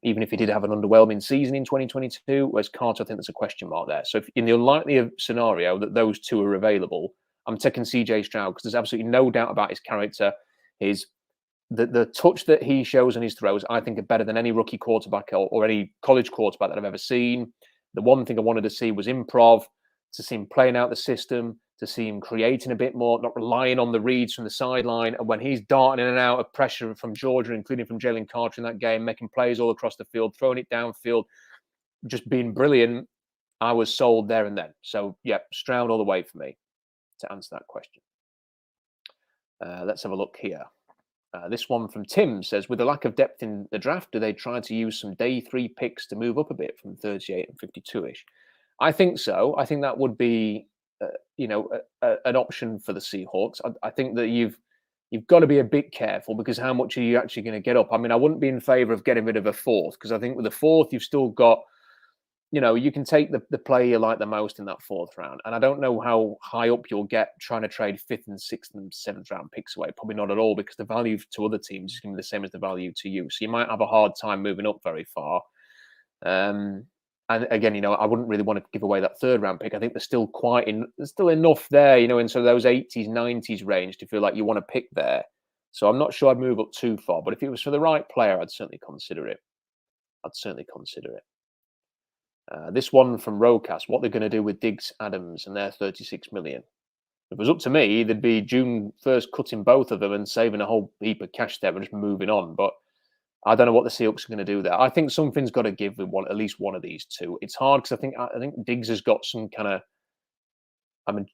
[SPEAKER 1] Even if he did have an underwhelming season in 2022, whereas Carter, I think there's a question mark there. So if in the unlikely scenario that those two are available, I'm taking CJ Stroud because there's absolutely no doubt about his character. The touch that he shows in his throws, I think, are better than any rookie quarterback or any college quarterback that I've ever seen. The one thing I wanted to see was improv, to see him playing out the system, to see him creating a bit more, not relying on the reads from the sideline. And when he's darting in and out of pressure from Georgia, including from Jalen Carter in that game, making plays all across the field, throwing it downfield, just being brilliant, I was sold there and then. So, yeah, Stroud all the way for me to answer that question. Let's have a look here. This one from Tim says, with the lack of depth in the draft, do they try to use some day 3 picks to move up a bit from 38 and 52-ish? I think so. I think that would be, an option for the Seahawks. I think that you've got to be a bit careful because how much are you actually going to get up? I mean, I wouldn't be in favor of getting rid of a 4th because I think with the 4th, you've still got, you can take the player you like the most in that 4th round. And I don't know how high up you'll get trying to trade 5th and 6th and 7th round picks away. Probably not at all because the value to other teams is going to be the same as the value to you. So you might have a hard time moving up very far. And again, I wouldn't really want to give away that 3rd round pick. I think there's still there's still enough there, in sort of those 80s, 90s range to feel like you want to pick there. So I'm not sure I'd move up too far. But if it was for the right player, I'd certainly consider it. This one from Rocast, what they're going to do with Diggs, Adams, and their $36 million. If it was up to me, they'd be June 1st cutting both of them and saving a whole heap of cash there and just moving on. But I don't know what the Seahawks are going to do there. I think something's got to give with at least one of these two. It's hard because I think Diggs has got some kind of. I mean,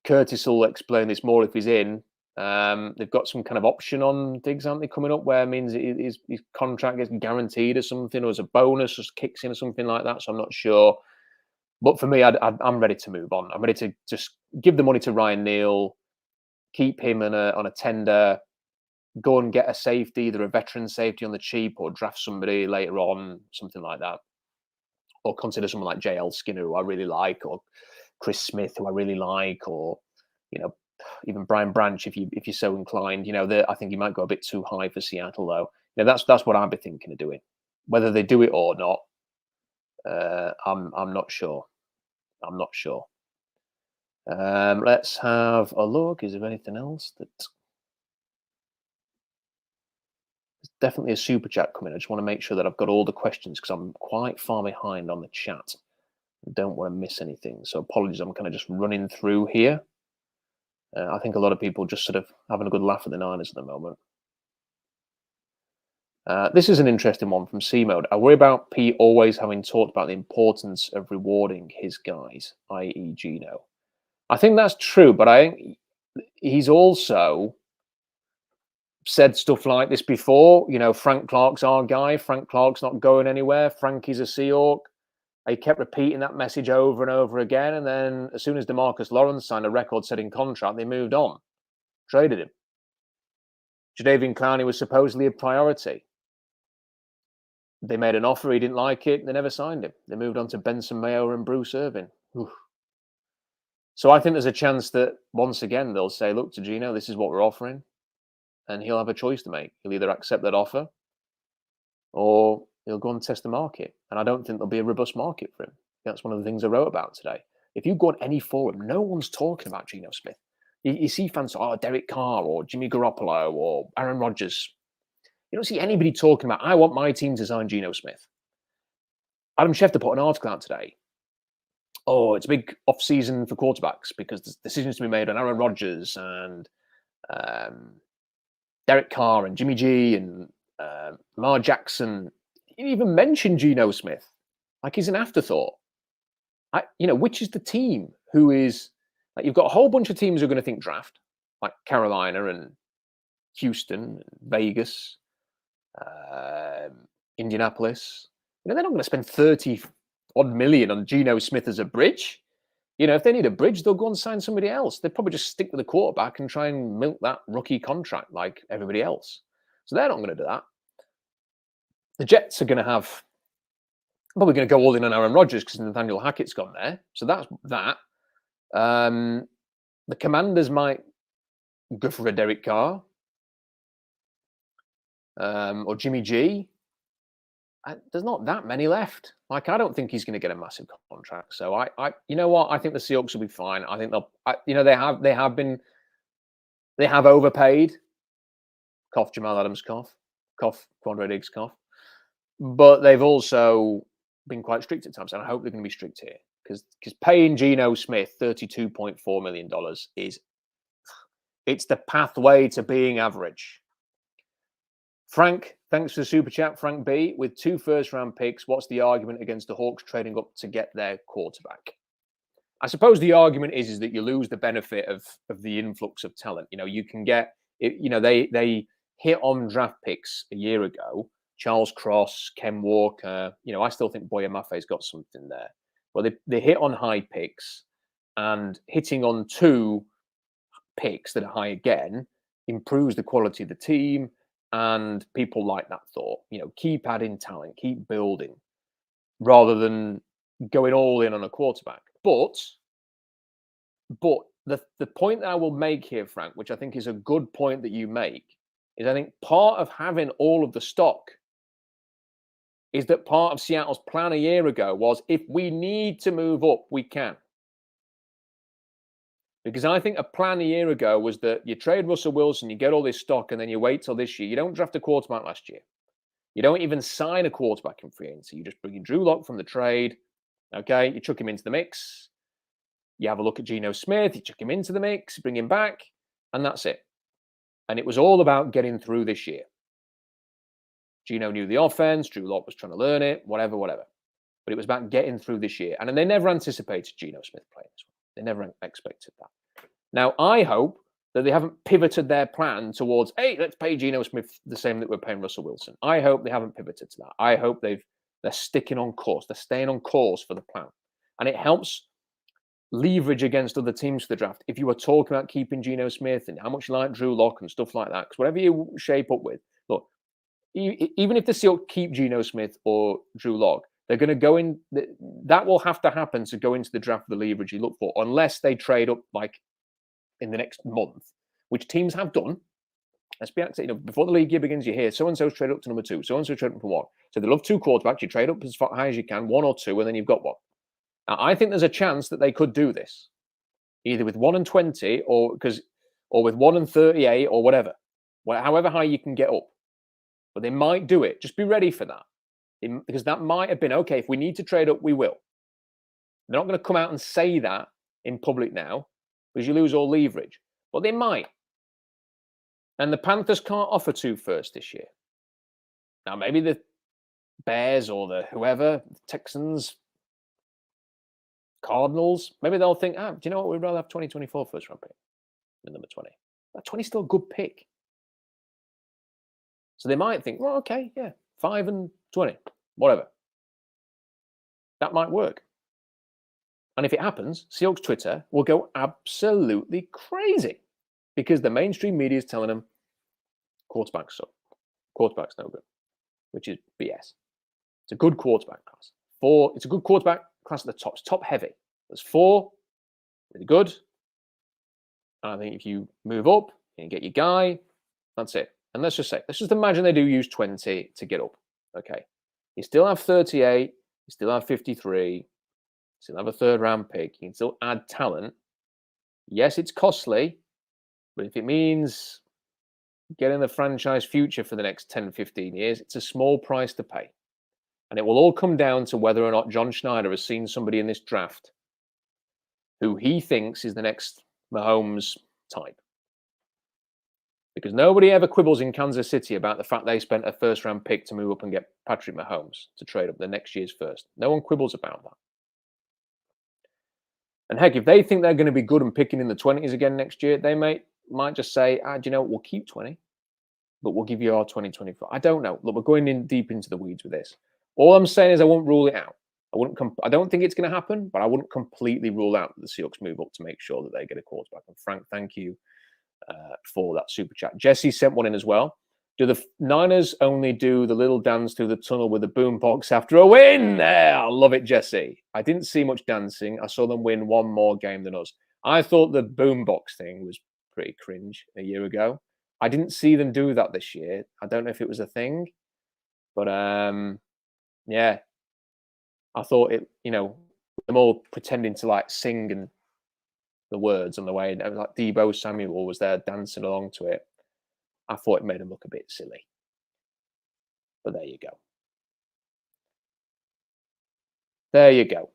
[SPEAKER 1] Curtis will explain this more if he's in. They've got some kind of option on Diggs, aren't they, coming up, where it means his contract gets guaranteed or something, or as a bonus, just kicks in or something like that. So I'm not sure. But for me, I'm ready to move on. I'm ready to just give the money to Ryan Neal, keep him on a tender, go and get a safety, either a veteran safety on the cheap, or draft somebody later on, something like that. Or consider someone like JL Skinner, who I really like, or Chris Smith, who I really like, or even Brian Branch, if you're so inclined. I think you might go a bit too high for Seattle, though. That's what I'd be thinking of doing. Whether they do it or not, I'm not sure. Let's have a look. Is there anything else that? There's definitely a super chat coming. I just want to make sure that I've got all the questions because I'm quite far behind on the chat. I don't want to miss anything. So apologies. I'm kind of just running through here. I think a lot of people just sort of having a good laugh at the Niners at the moment. This is an interesting one from C-Mode. I worry about Pete always having talked about the importance of rewarding his guys, i.e. Geno. I think that's true, but I think he's also said stuff like this before. Frank Clark's our guy. Frank Clark's not going anywhere. Frankie's a Seahawk. He kept repeating that message over and over again. And then as soon as DeMarcus Lawrence signed a record-setting contract, they moved on, traded him. Jadeveon Clowney was supposedly a priority. They made an offer. He didn't like it. They never signed him. They moved on to Benson Mayo and Bruce Irvin. Oof. So I think there's a chance that once again, they'll say, look, to Geno, this is what we're offering. And he'll have a choice to make. He'll either accept that offer or he'll go and test the market. And I don't think there'll be a robust market for him. That's one of the things I wrote about today. If you go on any forum, no one's talking about Geno Smith. You see fans, Derek Carr or Jimmy Garoppolo or Aaron Rodgers. You don't see anybody talking about, I want my team to sign Geno Smith. Adam Schefter put an article out today. It's a big off-season for quarterbacks because there's decisions to be made on Aaron Rodgers and Derek Carr and Jimmy G and Lamar Jackson. He didn't even mention Geno Smith. Like he's an afterthought. Which is the team who is... Like you've got a whole bunch of teams who are going to think draft, like Carolina and Houston, and Vegas, Indianapolis. They're not going to spend 30 odd million on Geno Smith as a bridge. You know, if they need a bridge, they'll go and sign somebody else. They'd probably just stick with the quarterback and try and milk that rookie contract like everybody else. So they're not going to do that. The Jets are going to have probably going to go all in on Aaron Rodgers because Nathaniel Hackett's gone there. So that's that. The Commanders might go for a Derek Carr or Jimmy G. There's not that many left. Like, I don't think he's going to get a massive contract. So you know what? I think the Seahawks will be fine. I think they have overpaid. Cough, Jamal Adams, cough, Quandre Diggs, cough. But they've also been quite strict at times, and I hope they're going to be strict here because paying Geno Smith $32.4 million it's the pathway to being average. Frank, thanks for the super chat. Frank B, with 2 first-round picks, what's the argument against the Hawks trading up to get their quarterback? I suppose the argument is that you lose the benefit of the influx of talent. You know, you can get, they hit on draft picks a year ago. Charles Cross, Ken Walker. You know, I still think Boye Maffei's got something there. Well, they hit on high picks, and hitting on 2 picks that are high again improves the quality of the team. And people like that thought, you know, keep adding talent, keep building, rather than going all in on a quarterback. But the point that I will make here, Frank, which I think is a good point that you make, is I think part of having all of the stock is that part of Seattle's plan a year ago was, if we need to move up, we can. Because I think a plan a year ago was that you trade Russell Wilson, you get all this stock, and then you wait till this year. You don't draft a quarterback last year. You don't even sign a quarterback in free agency. You just bring in Drew Lock from the trade. Okay, you chuck him into the mix. You have a look at Geno Smith. You chuck him into the mix, bring him back, and that's it. And it was all about getting through this year. Geno knew the offense. Drew Lock was trying to learn it, whatever. But it was about getting through this year. And then they never anticipated Geno Smith playing this one. They never expected that. Now, I hope that they haven't pivoted their plan towards, hey, let's pay Geno Smith the same that we're paying Russell Wilson. I hope they haven't pivoted to that. I hope they're sticking on course. They're staying on course for the plan. And it helps leverage against other teams for the draft. If you were talking about keeping Geno Smith and how much you like Drew Lock and stuff like that, because whatever you shape up with, look, even if the Seahawks keep Geno Smith or Drew Lock, they're going to go in. That will have to happen to go into the draft with the leverage you look for, unless they trade up like in the next month, which teams have done. Let's be honest, before the league year begins, you hear so-and-so's trade up to number 2, so-and-so trade up for 1. So they love 2 quarterbacks. You trade up as high as you can, 1 or 2, and then you've got 1. Now, I think there's a chance that they could do this, either with 1 and 20 or with 1 and 38 or whatever, however high you can get up. But they might do it. Just be ready for that. Because that might have been, okay, if we need to trade up, we will. They're not going to come out and say that in public now, because you lose all leverage. But they might. And the Panthers can't offer 2 firsts this year. Now, maybe the Bears or the whoever, the Texans, Cardinals, maybe they'll think, do you know what? We'd rather have 2024 first round pick than number 20. That 20 is still a good pick. So they might think, well, okay, yeah, 5 and 20, whatever. That might work. And if it happens, Seahawks Twitter will go absolutely crazy because the mainstream media is telling them quarterbacks suck. Quarterback's no good, which is BS. It's a good quarterback class. It's a good quarterback class at the top. It's top heavy. There's 4, really good. And I think if you move up and get your guy, that's it. And let's just imagine they do use 20 to get up. Okay. You still have 38, you still have 53, you still have a 3rd round pick, you can still add talent. Yes, it's costly, but if it means getting the franchise future for the next 10, 15 years, it's a small price to pay. And it will all come down to whether or not John Schneider has seen somebody in this draft who he thinks is the next Mahomes type. Because nobody ever quibbles in Kansas City about the fact they spent a 1st round pick to move up and get Patrick Mahomes to trade up the next year's first. No one quibbles about that. And heck, if they think they're going to be good and picking in the 20s again next year, they might just say, do you know what, we'll keep 20, but we'll give you our 2024. I don't know. Look, we're going in deep into the weeds with this. All I'm saying is I won't rule it out. I don't think it's going to happen, but I wouldn't completely rule out that the Seahawks move up to make sure that they get a quarterback. And Frank, thank you for that super chat. Jesse sent one in as well. Do the Niners only do the little dance through the tunnel with the boombox after a win? Yeah, I love it, Jesse. I didn't see much dancing. I saw them win one more game than us. I thought the boombox thing was pretty cringe a year ago. I didn't see them do that this year. I don't know if it was a thing, but yeah, I thought it. Them all pretending to like sing and the words on the way. Like Deebo Samuel was there dancing along to it. I thought it made him look a bit silly. But there you go. There you go.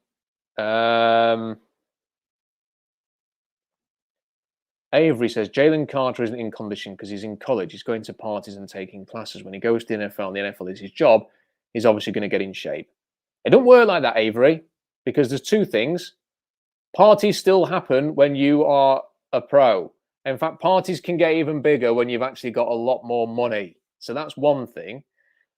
[SPEAKER 1] Avery says Jalen Carter isn't in condition because he's in college. He's going to parties and taking classes. When he goes to the NFL and the NFL is his job, he's obviously going to get in shape. It don't work like that, Avery, because there's two things. Parties still happen when you are a pro. In fact, parties can get even bigger when you've actually got a lot more money. So that's one thing.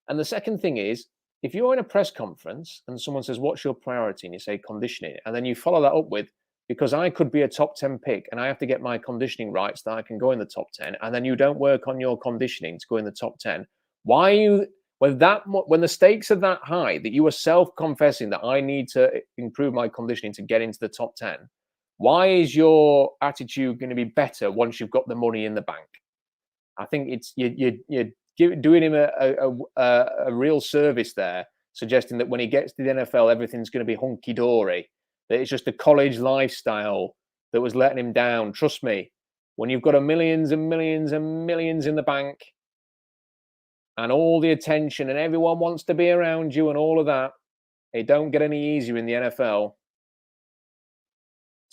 [SPEAKER 1] And the second thing is, if you're in a press conference and someone says, what's your priority? And you say conditioning, and then you follow that up with, because I could be a top 10 pick and I have to get my conditioning right so that I can go in the top 10, and then you don't work on your conditioning to go in the top 10. Why are you, when the stakes are that high that you are self-confessing that I need to improve my conditioning to get into the top 10, why is your attitude going to be better once you've got the money in the bank? I think it's you're doing him a real service there, suggesting that when he gets to the NFL, everything's going to be hunky-dory, that it's just a college lifestyle that was letting him down. Trust me, when you've got millions and millions and millions in the bank and all the attention and everyone wants to be around you and all of that, it don't get any easier in the NFL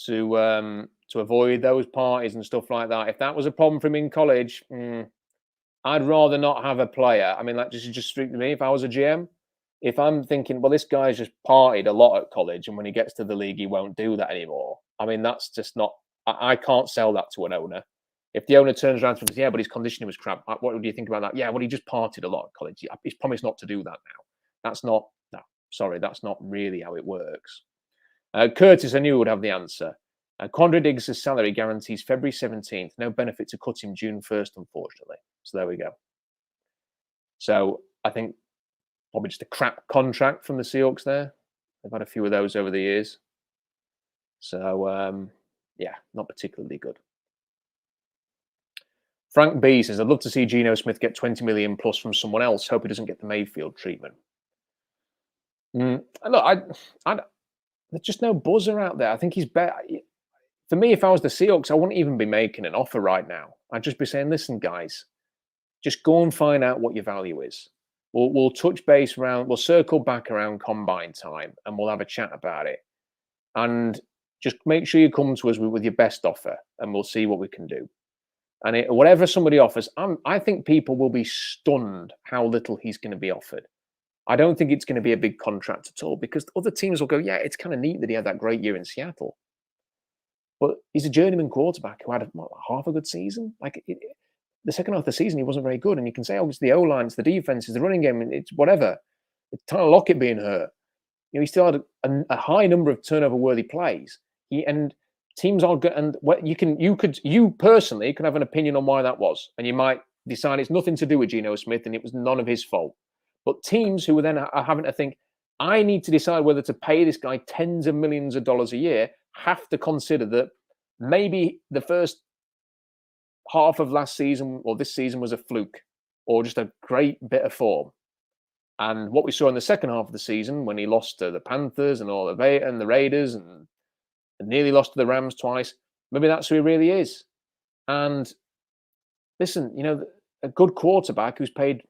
[SPEAKER 1] to avoid those parties and stuff like that. If that was a problem for him in college, I'd rather not have a player. I mean, that just speak to me. If I was a GM, if I'm thinking, well, this guy's just partied a lot at college, and when he gets to the league, he won't do that anymore. I mean, that's just not. I can't sell that to an owner. If the owner turns around and says, "Yeah, but his conditioning was crap," what do you think about that? Yeah, well, he just partied a lot at college. He's promised not to do that now. That's not. No, sorry, that's not really how it works. Curtis, I knew would have the answer. Quandre Diggs' salary guarantees February 17th. No benefit to cut him June 1st, unfortunately. So there we go. So I think probably just a crap contract from the Seahawks there. They've had a few of those over the years. So, yeah, not particularly good. Frank B says, I'd love to see Geno Smith get 20 million plus from someone else. Hope he doesn't get the Mayfield treatment. Look, there's just no buzzer out there. I think he's better. For me, if I was the Seahawks, I wouldn't even be making an offer right now. I'd just be saying, listen, guys, just go and find out what your value is. We'll touch base around, we'll circle back around combine time and we'll have a chat about it. And just make sure you come to us with your best offer and we'll see what we can do. And whatever somebody offers, I think people will be stunned how little he's going to be offered. I don't think it's going to be a big contract at all, because other teams will go, yeah, it's kind of neat that he had that great year in Seattle. But he's a journeyman quarterback who had half a good season. The second half of the season, he wasn't very good. And you can say, oh, it's the O-line, it's the defense, it's the running game, it's whatever. It's Tyler Lockett being hurt. He still had a high number of turnover-worthy plays. And teams are good. And you personally can have an opinion on why that was. And you might decide it's nothing to do with Geno Smith and it was none of his fault. But teams who are then are having to think, I need to decide whether to pay this guy tens of millions of dollars a year, have to consider that maybe the first half of last season or this season was a fluke or just a great bit of form. And what we saw in the second half of the season, when he lost to the Panthers and the Raiders and nearly lost to the Rams twice, maybe that's who he really is. And listen, a good quarterback who's paid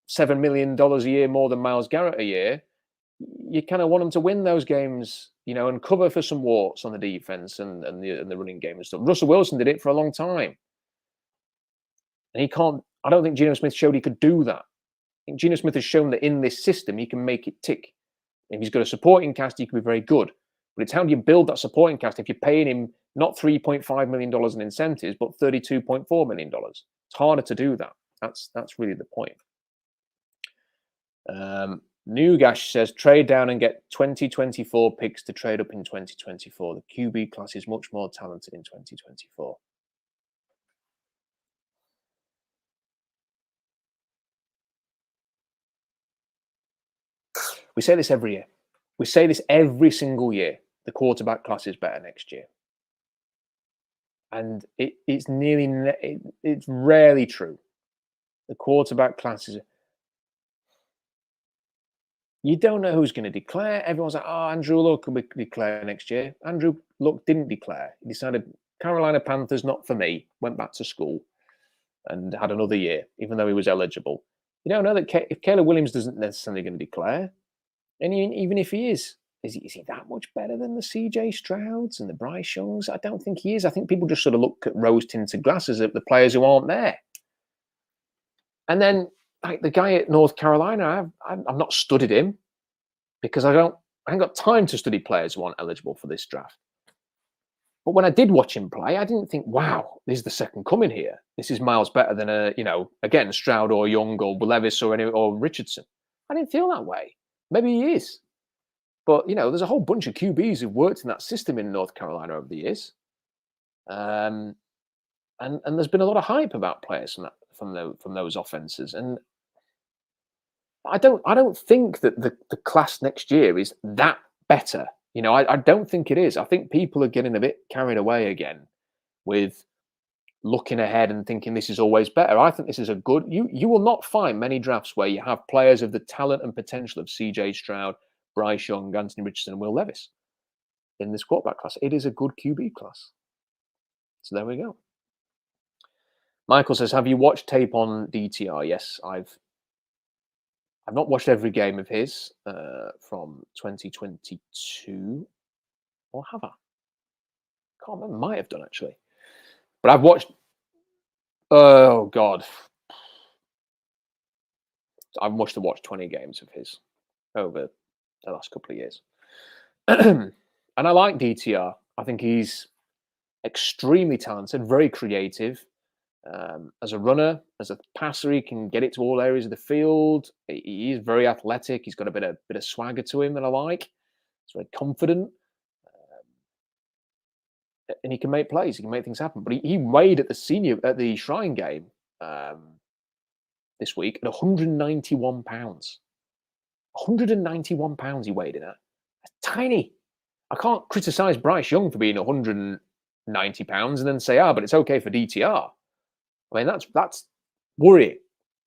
[SPEAKER 1] $7 million a year more than Myles Garrett a year, you kind of want him to win those games, and cover for some warts on the defense and the running game and stuff. Russell Wilson did it for a long time. And he can't, I don't think Geno Smith showed he could do that. I think Geno Smith has shown that in this system, he can make it tick. If he's got a supporting cast, he can be very good. But it's how do you build that supporting cast if you're paying him not $3.5 million in incentives, but $32.4 million? It's harder to do that. That's really the point. Nugash says, trade down and get 2024 picks to trade up in 2024. The QB class is much more talented in 2024. We say this every year. We say this every single year. The quarterback class is better next year. And it's rarely true. The quarterback class is... You don't know who's going to declare. Everyone's like, oh, Andrew Luck will declare next year. Andrew Luck didn't declare. He decided, Carolina Panthers, not for me. Went back to school and had another year, even though he was eligible. You don't know that if Caleb Williams isn't necessarily going to declare, and even if he is he that much better than the CJ Strouds and the Bryce Youngs? I don't think he is. I think people just sort of look at rose-tinted glasses at the players who aren't there. And then, like the guy at North Carolina, I've not studied him because I ain't got time to study players who aren't eligible for this draft. But when I did watch him play, I didn't think, wow, this is the second coming here. This is miles better than again, Stroud or Young or Levis or Richardson. I didn't feel that way. Maybe he is. But, there's a whole bunch of QBs who've worked in that system in North Carolina over the years. And there's been a lot of hype about players from those offenses. And I don't think that the class next year is that better. I don't think it is. I think people are getting a bit carried away again with looking ahead and thinking this is always better. I think this is a good... You will not find many drafts where you have players of the talent and potential of CJ Stroud, Bryce Young, Anthony Richardson, and Will Levis in this quarterback class. It is a good QB class. So there we go. Michael says, have you watched tape on DTR? Yes, I've not watched every game of his from 2022. Or have I? Can't remember. Might have done, actually. But I've watched... Oh, God. I must have watched 20 games of his over the last couple of years. And I like DTR. I think he's extremely talented, very creative. As a runner, as a passer, he can get it to all areas of the field. He is very athletic. He's got a bit of swagger to him that I like. He's very confident. And he can make plays. He can make things happen. But he weighed at the Shrine game this week at 191 pounds. 191 pounds he weighed in at. That's tiny. I can't criticize Bryce Young for being 190 pounds and then say, but it's okay for DTR. I mean, that's worrying.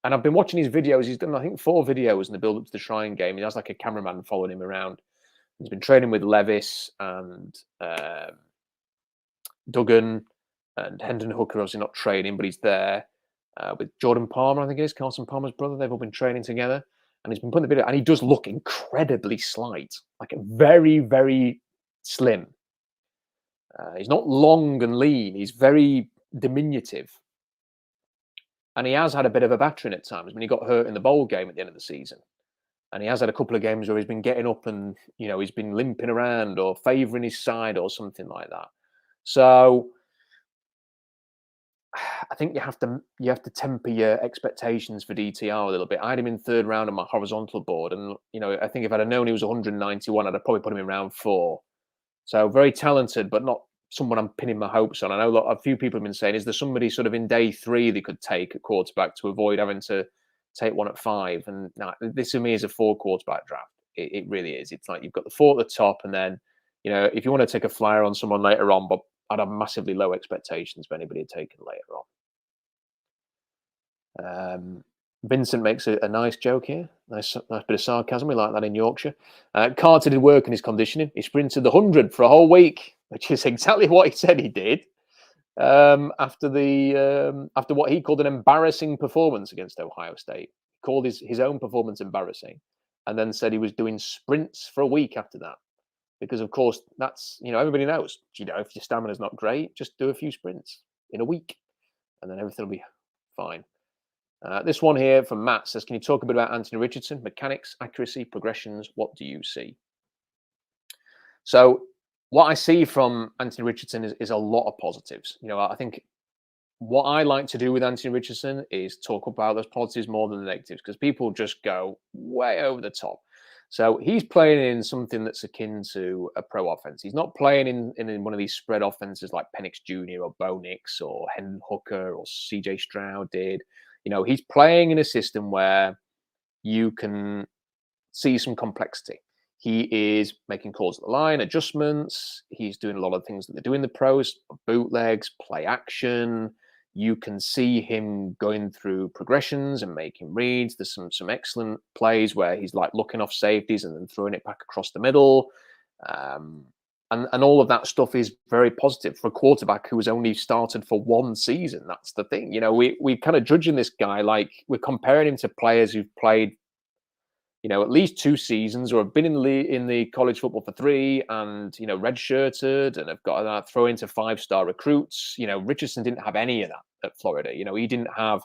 [SPEAKER 1] And I've been watching his videos. He's done, I think, 4 videos in the build-up to the Shrine game. He has like a cameraman following him around. He's been training with Levis and Duggan and Hendon Hooker, obviously not training, but he's there with Jordan Palmer, I think it is, Carson Palmer's brother. They've all been training together. And he's been putting the video, and he does look incredibly slight, like very, very slim. He's not long and lean. He's very diminutive. And he has had a bit of a battering at times when he got hurt in the bowl game at the end of the season. And he has had a couple of games where he's been getting up and, he's been limping around or favouring his side or something like that. So I think you have to temper your expectations for DTR a little bit. I had him in 3rd round on my horizontal board. And, I think if I'd have known he was 191, I'd have probably put him in round 4. So very talented, but not someone I'm pinning my hopes on. I know a few people have been saying, is there somebody sort of in day 3 they could take at quarterback to avoid having to take one at 5? And no, this for me is a 4 quarterback draft. It really is. It's like you've got the 4 at the top, and then, if you want to take a flyer on someone later on, but I'd have massively low expectations for anybody taken later on. Vincent makes a nice joke here. Nice bit of sarcasm. We like that in Yorkshire. Carter did work on his conditioning. He sprinted the 100 for a whole week, which is exactly what he said he did. After what he called an embarrassing performance against Ohio State. He called his own performance embarrassing, and then said he was doing sprints for a week after that. Because, of course, that's, everybody knows, if your stamina's not great, just do a few sprints in a week, and then everything will be fine. This one here from Matt says, can you talk a bit about Anthony Richardson? Mechanics, accuracy, progressions, what do you see? So what I see from Anthony Richardson is a lot of positives. I think what I like to do with Anthony Richardson is talk about those positives more than the negatives, because people just go way over the top. So he's playing in something that's akin to a pro offense. He's not playing in one of these spread offenses like Penix Jr. or Bo Nix or Hendon Hooker or CJ Stroud did. He's playing in a system where you can see some complexity. He is making calls at the line, adjustments. He's doing a lot of things that they do in the pros, bootlegs, play action. You can see him going through progressions and making reads. There's some excellent plays where he's like looking off safeties and then throwing it back across the middle. And all of that stuff is very positive for a quarterback who has only started for one season. That's the thing. We're kind of judging this guy like we're comparing him to players who've played at least 2 seasons or have been in the college football for 3 and, redshirted and have got that throw into 5-star recruits. Richardson didn't have any of that at Florida. He didn't have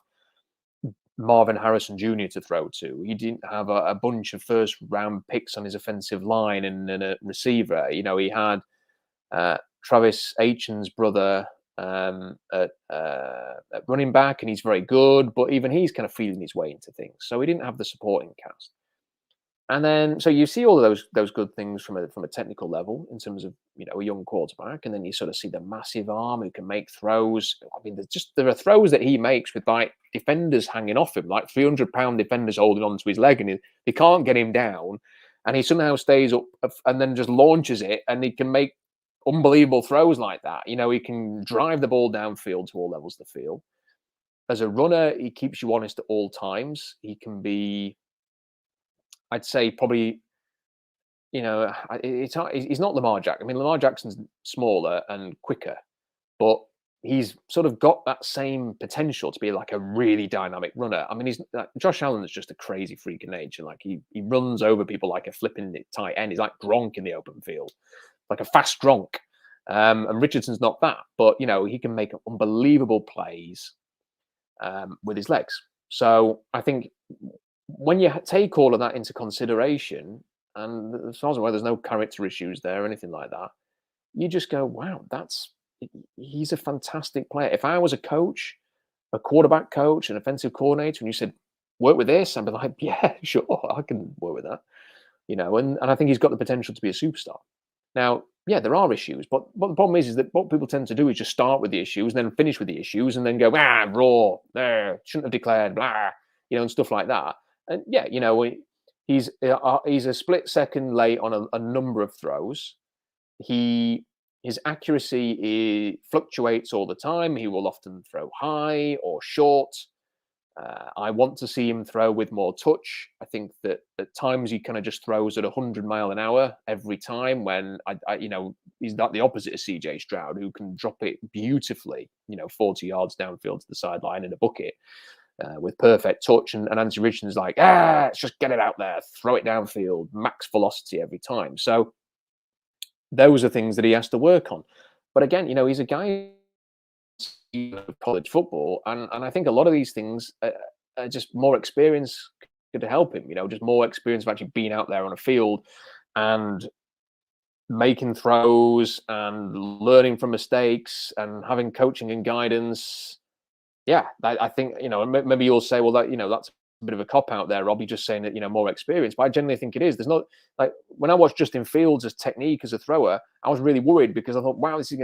[SPEAKER 1] Marvin Harrison Jr. to throw to. He didn't have a bunch of first-round picks on his offensive line and a receiver. He had Travis Etienne's brother at running back, and he's very good, but even he's kind of feeling his way into things. So he didn't have the supporting cast. And then, so you see all of those good things from a technical level in terms of a young quarterback, and then you sort of see the massive arm who can make throws. I mean, there are throws that he makes with like defenders hanging off him, like 300-pound defenders holding onto his leg, and they can't get him down, and he somehow stays up and then just launches it, and he can make unbelievable throws like that. He can drive the ball downfield to all levels of the field. As a runner, he keeps you honest at all times. He can be, I'd say, probably, he's not Lamar Jackson. I mean, Lamar Jackson's smaller and quicker, but he's sort of got that same potential to be like a really dynamic runner. I mean, Josh Allen is just a crazy freak of nature. Like he runs over people like a flipping tight end. He's like Gronk in the open field, like a fast Gronk. And Richardson's not that, but he can make unbelievable plays with his legs. So I think when you take all of that into consideration, and as far as I'm aware, there's no character issues there or anything like that, you just go, wow, he's a fantastic player. If I was a coach, a quarterback coach, an offensive coordinator, and you said, work with this, I'd be like, yeah, sure, I can work with that. And I think he's got the potential to be a superstar. Now, yeah, there are issues, but what the problem is that what people tend to do is just start with the issues and then finish with the issues and then go, raw, shouldn't have declared, blah, and stuff like that. And yeah, he's a split second late on a number of throws. His accuracy fluctuates all the time. He will often throw high or short. I want to see him throw with more touch. I think that at times he kind of just throws at 100 miles an hour every time when he's not the opposite of CJ Stroud, who can drop it beautifully, 40 yards downfield to the sideline in a bucket. With perfect touch, and Anthony Richardson's like, let's just get it out there, throw it downfield, max velocity every time. So those are things that he has to work on. But again, he's a guy of college football, and I think a lot of these things are just more experience could help him. Just more experience of actually being out there on a field and making throws and learning from mistakes and having coaching and guidance. Yeah, I think, maybe you'll say, well, that's a bit of a cop out there, Robbie, just saying that, more experience. But I generally think it is. There's not, like, when I watched Justin Fields' technique as a thrower, I was really worried because I thought, wow, this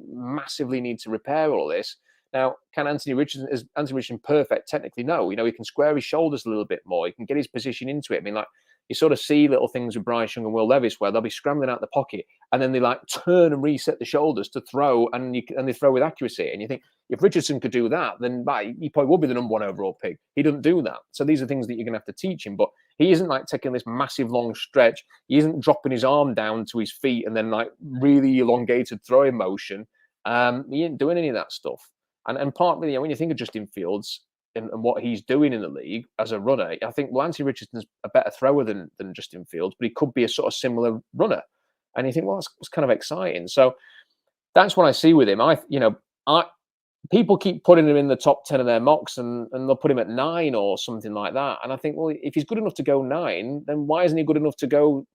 [SPEAKER 1] massively need to repair all this. Now, is Anthony Richardson perfect? Technically, no. He can square his shoulders a little bit more. He can get his position into it. I mean, like, you sort of see little things with Bryce Young and Will Levis where they'll be scrambling out the pocket and then they like turn and reset the shoulders to throw and they throw with accuracy. And you think, if Richardson could do that, then he probably would be the number 1 overall pick. He doesn't do that. So these are things that you're going to have to teach him. But he isn't like taking this massive long stretch. He isn't dropping his arm down to his feet and then like really elongated throwing motion. He ain't doing any of that stuff. And partly, when you think of Justin Fields and what he's doing in the league as a runner, I think, well, Anthony Richardson's a better thrower than Justin Fields, but he could be a sort of similar runner. And you think, well, that's kind of exciting. So that's what I see with him. People keep putting him in the top 10 of their mocks and they'll put him at 9 or something like that. And I think, well, if he's good enough to go 9, then why isn't he good enough to go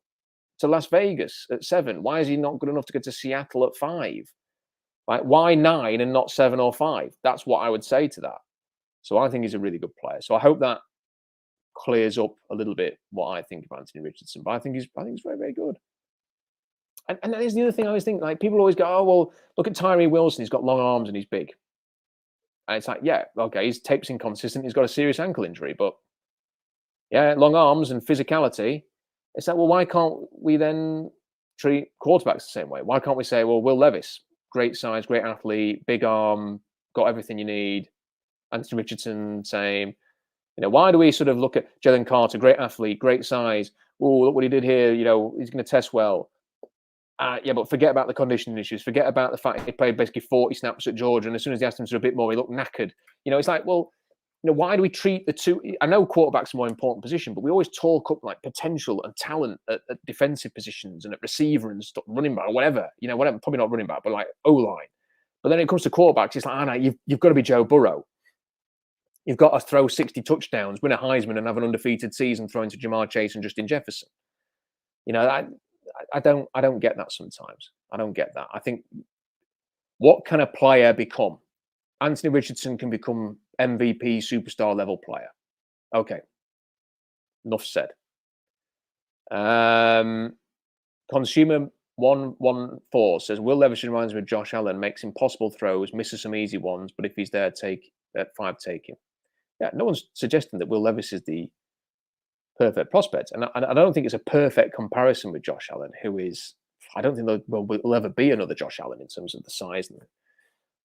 [SPEAKER 1] to Las Vegas at 7? Why is he not good enough to go to Seattle at 5? Like, why 9 and not 7 or 5? That's what I would say to that. So I think he's a really good player. So I hope that clears up a little bit what I think of Anthony Richardson. But I think he's very, very good. And that is the other thing I always think. Like, people always go, "Oh, well, look at Tyree Wilson. He's got long arms and he's big." And it's like, yeah, okay, his tape's inconsistent. He's got a serious ankle injury, but yeah, long arms and physicality. It's like, well, why can't we then treat quarterbacks the same way? Why can't we say, well, Will Levis, great size, great athlete, big arm, got everything you need. Anthony Richardson, same. Why do we sort of look at Jalen Carter, great athlete, great size? Oh, look what he did here. He's going to test well. Yeah, but forget about the conditioning issues. Forget about the fact he played basically 40 snaps at Georgia, and as soon as they asked him to do a bit more, he looked knackered. It's like, well, why do we treat the two? I know quarterback's a more important position, but we always talk up like potential and talent at defensive positions and at receiver and stuff, running back or whatever. Whatever. Probably not running back, but like O-line. But then it comes to quarterbacks, it's like, no, you've got to be Joe Burrow. You've got to throw 60 touchdowns, win a Heisman, and have an undefeated season throwing to Jamar Chase and Justin Jefferson. I don't get that sometimes. I don't get that. I think, what can a player become? Anthony Richardson can become MVP, superstar level player. Okay. Enough said. Consumer 114 says, Will Levis reminds me of Josh Allen, makes impossible throws, misses some easy ones, but if he's there, take him. Yeah, no one's suggesting that Will Levis is the perfect prospect. And I don't think it's a perfect comparison with Josh Allen, who is, I don't think there will ever be another Josh Allen in terms of the size and the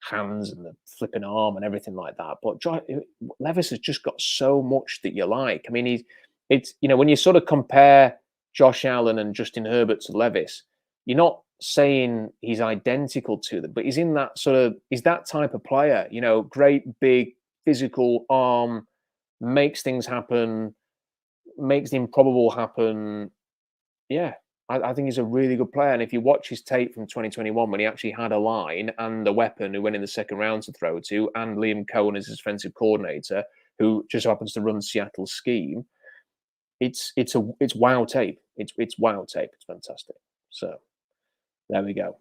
[SPEAKER 1] hands and the flipping arm and everything like that. But Levis has just got so much that you like. I mean, it's when you sort of compare Josh Allen and Justin Herbert to Levis, you're not saying he's identical to them, but he's in that he's that type of player, great, big, physical arm, makes things happen, makes the improbable happen. Yeah, I think he's a really good player. And if you watch his tape from 2021, when he actually had a line and a weapon who went in the second round to throw to, and Liam Cohen as his defensive coordinator, who just happens to run Seattle's scheme, it's wow tape. It's wow tape. It's fantastic. So there we go.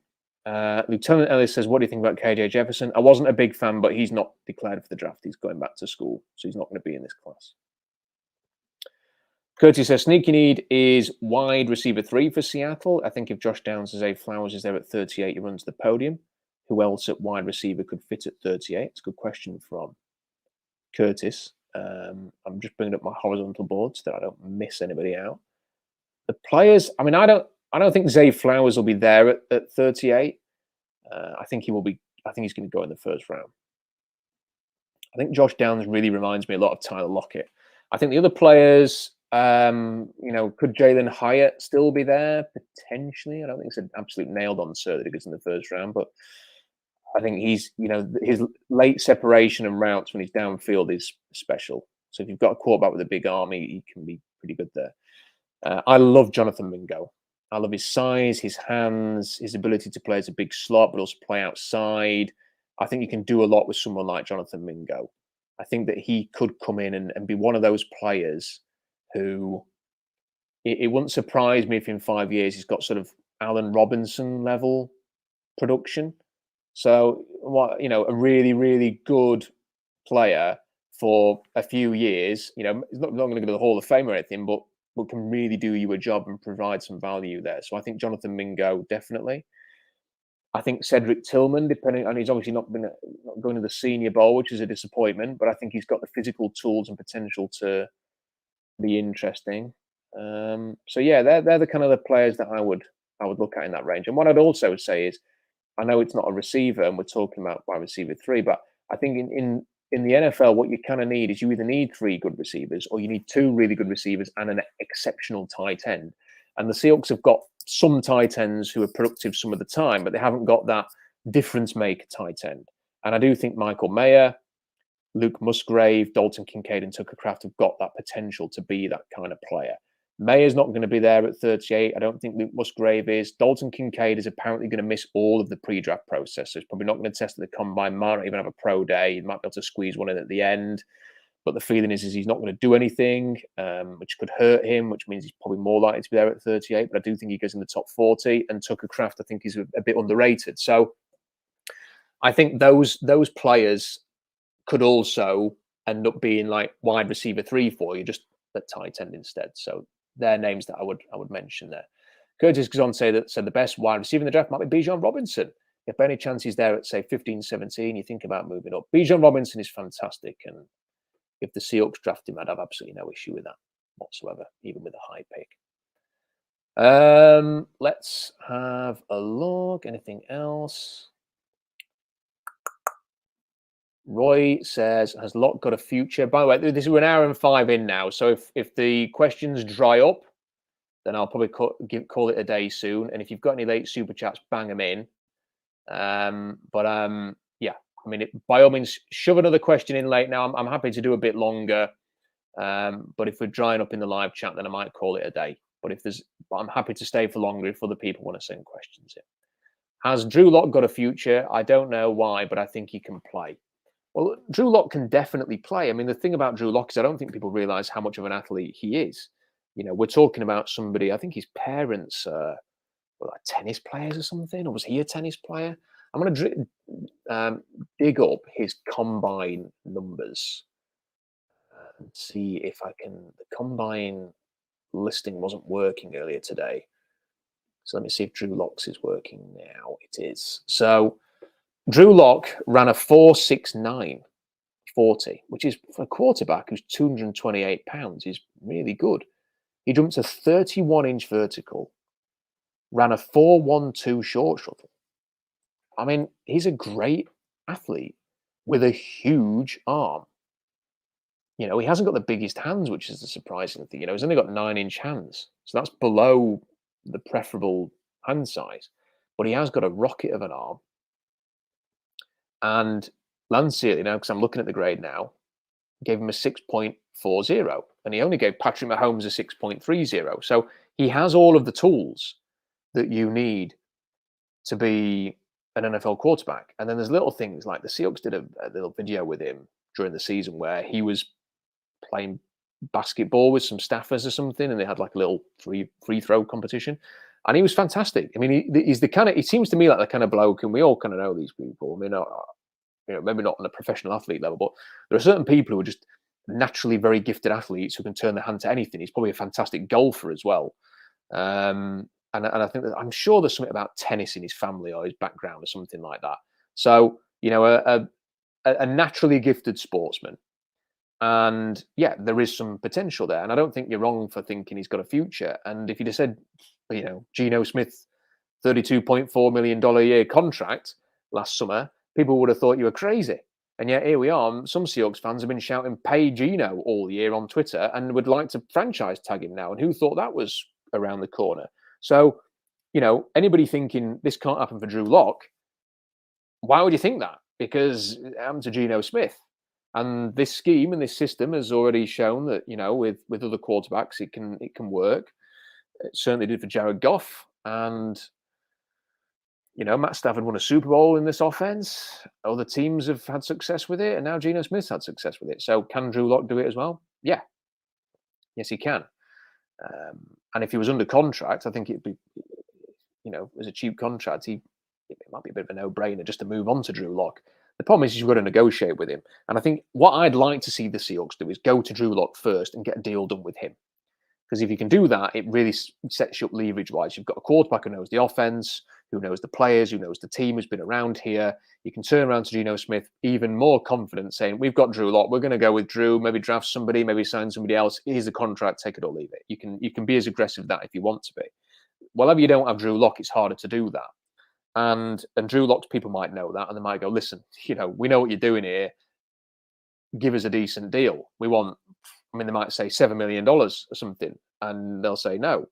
[SPEAKER 1] Lieutenant Ellis says, what do you think about KJ Jefferson? I wasn't a big fan, but he's not declared for the draft. He's going back to school, so he's not going to be in this class. Curtis says, sneaky need is wide receiver 3 for Seattle. I think if Josh Downs as A. Flowers is there at 38, he runs the podium. Who else at wide receiver could fit at 38? It's a good question from Curtis. I'm just bringing up my horizontal board so that I don't miss anybody out. The players, I mean, I don't think Zay Flowers will be there at 38. I think he will be. I think he's going to go in the first round. I think Josh Downs really reminds me a lot of Tyler Lockett. I think the other players, could Jalen Hyatt still be there? Potentially. I don't think it's an absolute nailed on cert that he gets in the first round, but I think he's, his late separation and routes when he's downfield is special. So if you've got a quarterback with a big arm, he can be pretty good there. I love Jonathan Mingo. I love his size, his hands, his ability to play as a big slot, but also play outside. I think you can do a lot with someone like Jonathan Mingo. I think that he could come in and be one of those players who, it wouldn't surprise me if in 5 years he's got sort of Allen Robinson level production. So, a really, really good player for a few years. He's not going to go to the Hall of Fame or anything, but can really do you a job and provide some value there. So I think Jonathan Mingo, definitely. I think Cedric Tillman, and he's obviously not going to the Senior Bowl, which is a disappointment, but I think he's got the physical tools and potential to be interesting. So yeah, they're the kind of the players that I would look at in that range. And what I'd also say is, I know it's not a receiver, and we're talking about wide receiver 3, but I think in the NFL, what you kind of need is you either need 3 good receivers or you need 2 really good receivers and an exceptional tight end. And the Seahawks have got some tight ends who are productive some of the time, but they haven't got that difference maker tight end. And I do think Michael Mayer, Luke Musgrave, Dalton Kincaid, and Tucker Kraft have got that potential to be that kind of player. Mayer's not going to be there at 38. I don't think Luke Musgrave is. Dalton Kincaid is apparently going to miss all of the pre-draft process. So he's probably not going to test at the combine. Might not even have a pro day. He might be able to squeeze one in at the end. But the feeling is he's not going to do anything, which could hurt him, which means he's probably more likely to be there at 38. But I do think he goes in the top 40. And Tucker Kraft, I think, is a bit underrated. So I think those players could also end up being like wide receiver 3 for you, just at tight end instead. So they're names that I would mention there. Curtis goes on to say that the best wide receiver in the draft might be Bijan Robinson. If by any chance he's there at, say, 15, 17, you think about moving up. Bijan Robinson is fantastic. And if the Seahawks draft him, I'd have absolutely no issue with that whatsoever, even with a high pick. Let's have a look. Anything else? Roy says, has Locke got a future? By the way, this is an hour and 5 in now. So if the questions dry up, then I'll probably call it a day soon. And if you've got any late super chats, bang them in. Yeah, I mean, by all means, shove another question in late now. I'm happy to do a bit longer. But if we're drying up in the live chat, then I might call it a day. But I'm happy to stay for longer if other people want to send questions in. Has Drew Lock got a future? I don't know why, but I think he can play. Well, Drew Lock can definitely play. I mean, the thing about Drew Lock is I don't think people realize how much of an athlete he is. We're talking about somebody, I think his parents were like tennis players or something, or was he a tennis player? I'm going to dig up his combine numbers and see if I can. The combine listing wasn't working earlier today. So let me see if Drew Lock's is working now. It is. So Drew Lock ran a 4.69 40, which is for a quarterback who's 228 pounds, is really good. He jumped a 31-inch vertical, ran a 4.12 short shuttle. I mean, he's a great athlete with a huge arm. He hasn't got the biggest hands, which is the surprising thing. He's only got 9-inch hands. So that's below the preferable hand size. But he has got a rocket of an arm. And Lancia, because I'm looking at the grade now, gave him a 6.40. And he only gave Patrick Mahomes a 6.30. So he has all of the tools that you need to be an NFL quarterback. And then there's little things like the Seahawks did a little video with him during the season where he was playing basketball with some staffers or something, and they had like a little free throw competition. And he was fantastic. I mean, he's the kind of, it seems to me like the kind of bloke, and we all kind of know these people. I mean, maybe not on a professional athlete level, but there are certain people who are just naturally very gifted athletes who can turn their hand to anything. He's probably a fantastic golfer as well. And I think that I'm sure there's something about tennis in his family or his background or something like that. So, a naturally gifted sportsman. And yeah, there is some potential there. And I don't think you're wrong for thinking he's got a future. And if you'd have said, Geno Smith, $32.4 million a year contract last summer, people would have thought you were crazy. And yet here we are. Some Seahawks fans have been shouting, pay Geno all year on Twitter and would like to franchise tag him now. And who thought that was around the corner? So, anybody thinking this can't happen for Drew Lock, why would you think that? Because it happened to Geno Smith. And this scheme and this system has already shown that, with other quarterbacks, it can work. It certainly did for Jared Goff. And, Matt Stafford won a Super Bowl in this offense. Other teams have had success with it. And now Geno Smith's had success with it. So can Drew Lock do it as well? Yeah. Yes, he can. And if he was under contract, I think it'd be, as a cheap contract, it might be a bit of a no-brainer just to move on to Drew Lock. The problem is you've got to negotiate with him. And I think what I'd like to see the Seahawks do is go to Drew Lock first and get a deal done with him. Because if you can do that, it really sets you up leverage-wise. You've got a quarterback who knows the offense, who knows the players, who knows the team, who's been around here. You can turn around to Geno Smith even more confident, saying, we've got Drew Lock, we're going to go with Drew, maybe draft somebody, maybe sign somebody else. Here's the contract, take it or leave it. You can be as aggressive as that if you want to be. Whenever you don't have Drew Lock, it's harder to do that. And Drew Lock's people might know that, and they might go, listen, we know what you're doing here. Give us a decent deal. We want, they might say $7 million or something, and they'll say no.